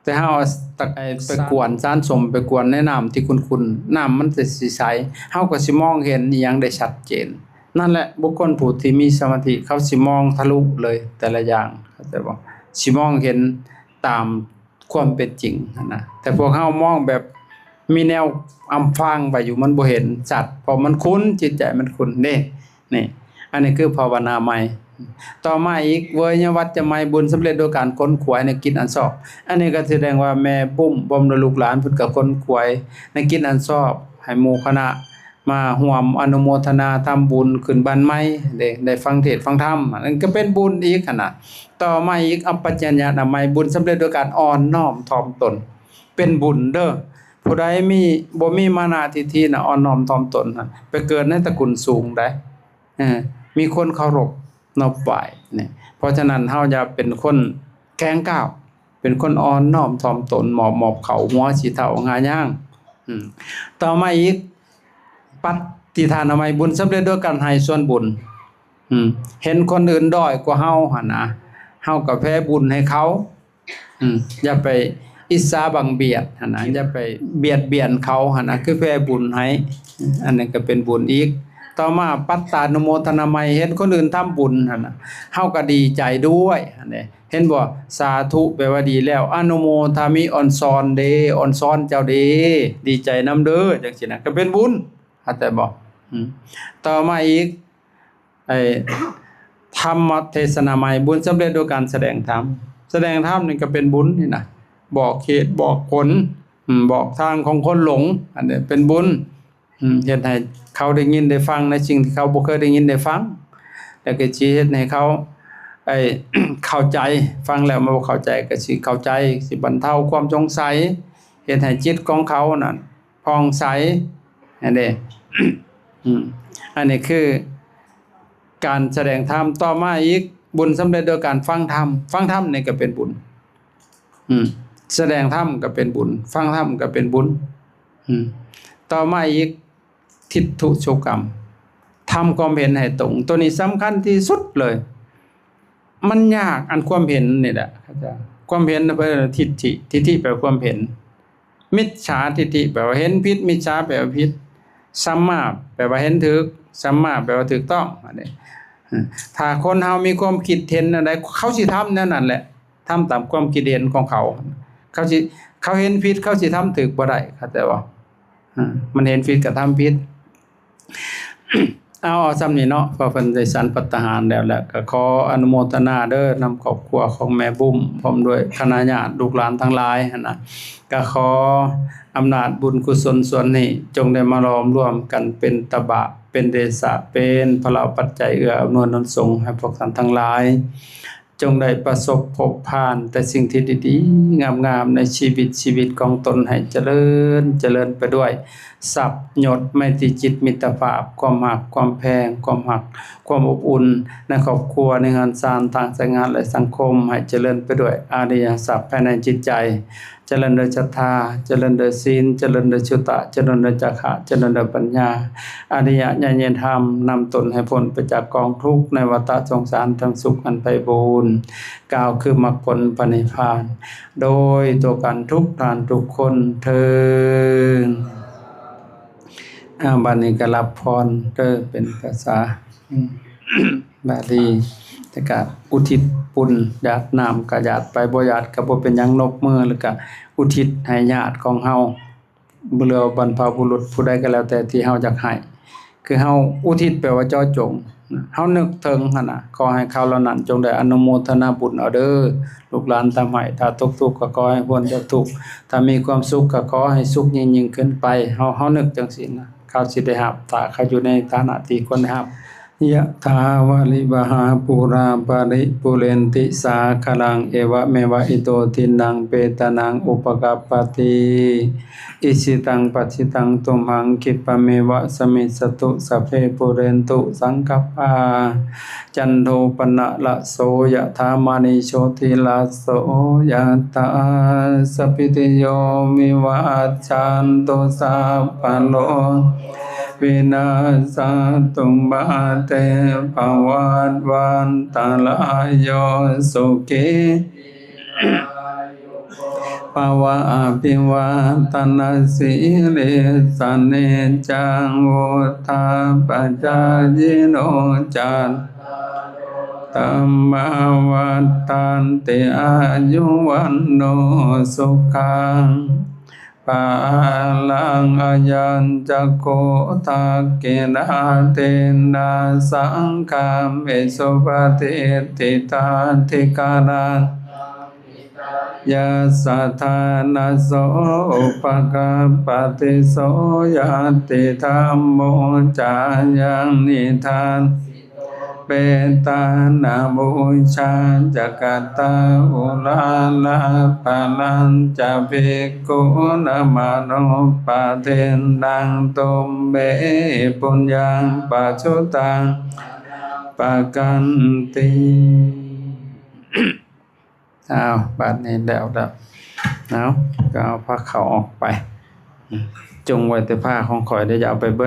แต่เฮาตักไปกวนสารสมไปกวนในน้ำที่ขุ่นๆน้ำมันจะสิใสเฮาก็สิมองเห็นอีหยังได้ชัดเจนนั่นแหละบุคคลผู้ที่มีสมาธิเขาสิมองทะลุเลยแต่ละอย่างเข้าใจบ่สิมองเห็นตามความเป็นจริงนะแต่พวกเฮามองแบบมีแนวอำพรางไปอยู่มันบ่เห็นชัดเพราะมันคุ้นจิตใจมันคุ้นนี่อันนี้คือภาวนาใหม่ต่อมาอีกเวยวัจจะไม่บุญสำเร็จโดยการค้นขวายในกิจอันชอบอันนี้ก็แสดงว่าแม่ปุ้มบ่มลูกหลานเพิ่นก็ค้นขวายในกิจอันชอบให้หมู่คณะมาร่วมอนุโมทนาทำบุญขึ้นบ้านใหม่ได้ฟังเทศน์ฟังธรรมนั่นก็เป็นบุญอีกนะต่อมาอีกอัปปัจจญานามัยบุญสำเร็จโดยการอ่อนน้อมถ่อมตนเป็นบุญเด้อผู้ใดบ่มีมานะทิฏฐิน่ะอ่อนน้อมถ่อมตนไปเกิดในตระกูลสูงได้มีคนเคารพนอบไหว้นี่เพราะฉะนั้นเฮาอย่าเป็นคนแข็งก้าวเป็นคนอ่อนน้อมถ่อมตนหมอบเขาหัวสิเฒ่างาย่างต่อมาอีกปฏิทานนามัยบุญสำเร็จโดยการให้ส่วนบุญเห็นคนอื่นด้อยกว่าเฮาหั่นนะเฮาก็แผ่บุญให้เขาอย่าไปอิจฉาบังเบียดหั่นนะอย่าไปเบียดเบียนเขาหั่นนะคือแผ่บุญให้อันนั้นก็เป็นบุญอีกต่อมาปัตตานุโมทนาไมเห็นคนอื่นทำบุญหั่นน่ะเฮาก็ดีใจด้วยอันนี้เห็นบ่สาธุแปลว่าดีแล้วอนุโมทามิออนซอนเดออนซอนเจ้าเดดีใจนำเด้อจังซี่นะก็เป็นบุญเข้าใจบ่ต่อมาอีกธรรมเทศนาใหม่บุญสำเร็จโดยการแสดงธรรมนี่ก็เป็นบุญนี่นะบอกเหตุบอกผลบอกทางของคนหลงอันนี้เป็นบุญเฮ็ดให้เขาได้ยินได้ฟังในสิ่งที่เขาบ่เคยได้ยินได้ฟังแล้วก็สิเฮ็ดให้เขาเข้าใจฟังแล้วมาบ่เข้าใจก็สิเข้าใจสิบรรเทาความสงสัยเฮ็ดให้จิตของเขานั่นผ่องใสอันนี้ อันนี้คือการแสดงธรรมต่อมาอีกบุญสำเร็จโดยการฟังธรรมนี่ก็เป็นบุญแสดงธรรมก็เป็นบุญฟังธรรมก็เป็นบุญต่อมาอีกทิฏฐุโชกรรมทำความเห็นให้ตรงตัวนี้สำคัญที่สุดเลยมันยากอันความเห็นนี่แหละความเห็นแปลว่าทิฏฐิแปลว่าความเห็นมิจฉาทิฏฐิแปลว่าเห็นผิดมิจฉาแปลว่าผิดสัมมาแปลว่าเห็นถูกสัมมาแปลว่าถูกต้องอันนี้ถ้าคนเฮามีความคิดเห็นอะไรเขาสิทำแนวนั้นแหละทำตามความคิดเห็นของเขาเขาเห็นผิดเขาสิทำถูกบ่ได้เข้าใจบ่มันเห็นผิดก็ทำผิดเอาซ้ำนี่เนาะพอเพิ่นได้สันปัตตหารแล้วก็ขออนุโมทนาเด้อนำครอบครัวของแม่บุ้มพร้อมด้วยคณะญาติลูกหลานทั้งหลายหั่นน่ะก็ขออำนาจบุญกุศลส่วนนี้จงได้มาล้อมรวมกันเป็นตบะเป็นเดชะเป็นพลปัจจัยเอื้ออำนวยอนุสงส์ให้พวกท่านทั้งหลายจงได้ประสบพบผ่านแต่สิ่งที่ดีๆงามๆในชีวิตของตนให้เจริญไปด้วยสัพยศไมตรีจิตมิตรภาพความรักความแพงความรักความอบอุ่นในครอบครัวในงานสารทางสายงานและสังคมให้เจริญไปด้วยอริยสัพภายในจิตใจเจริญโดยศรัทธาเจริญโดยศีลเจริญโดยสุตตะเจริญโดยจาคะเจริญโดยปัญญาอริยญาณธรรมนำตนให้พ้นไปจากกองทุกข์ในวัฏสงสารทั้งสุขอันไพบูรณ์กล่าวคือมรรคผลพระนิพพานโดยตัวกันทุกท่านทุกคนเทอญบัดนี้ก็รับพรเด้อเป็นภาษาบาลีแต่ก็อุทิศบุญญาติน้ำก็ญาติไปบ่ญาติก็บ่เป็นหยังนบมือแล้วก็อุทิศให้ญาติของเฮาบ่เหลือบรรพบุรุษผู้ใดก็แล้วแต่ที่เฮาอยากให้ คือเฮาอุทิศแปลว่าเจาะจงเฮานึกถึงหั่นน่ะขอให้เขาเหล่านั้นจงได้อนุโมทนาบุญเอาเด้อลูกหลานทำให้ถ้าตกทุกข์ก็ขอให้พ้นจากทุกข์ถ้ามีความสุขก็ขอให้สุขยิ่งๆขึ้นไปเฮานึกจังซี่นะเขาสิได้รับถ้าเขาอยู่ในฐานะที่ควรได้รับยะถาวาลิวหาปุราปาริปุเรนติสาคลังเอวะเมวะอิโตทินังเปตานังอุปกัปปติอิสิตังปัจฉิตังตุมหังคิปะเมวะสมิสสตุสัพเพปุเรนตุสังกัปปาจันโทปนะละโสยะถามณิโชติลาโสยะตาสัพพิติโยวิวัจจันตุสัพพะโลวินาศตุมาเตภวัตวันตรายโยสุขิภวะอภิวาทนาสีลิสเนจังวุธาปัจจายโนจัตตัมมาวัฏฏันติอายุวันโนสุขังปาลังอายัญจักโกทักเกนาเตนะสังฆาเมสุปฏิทิตาธิการังยะสัทธานะโสอุปกัปปติโสยติธัมโมจายังนิทานเปตานาบูชาจักตตาอุลาลาภลันจะภิกขุนามาโนปะเทนดังตุมเบปุญญังปัจจุตังปะกันติบัดนี้แล้วเอาก็เอาผ้าขาวออกไปจงไว้แต่ผ้าของข่อยได้อย่าเอาไปเบิด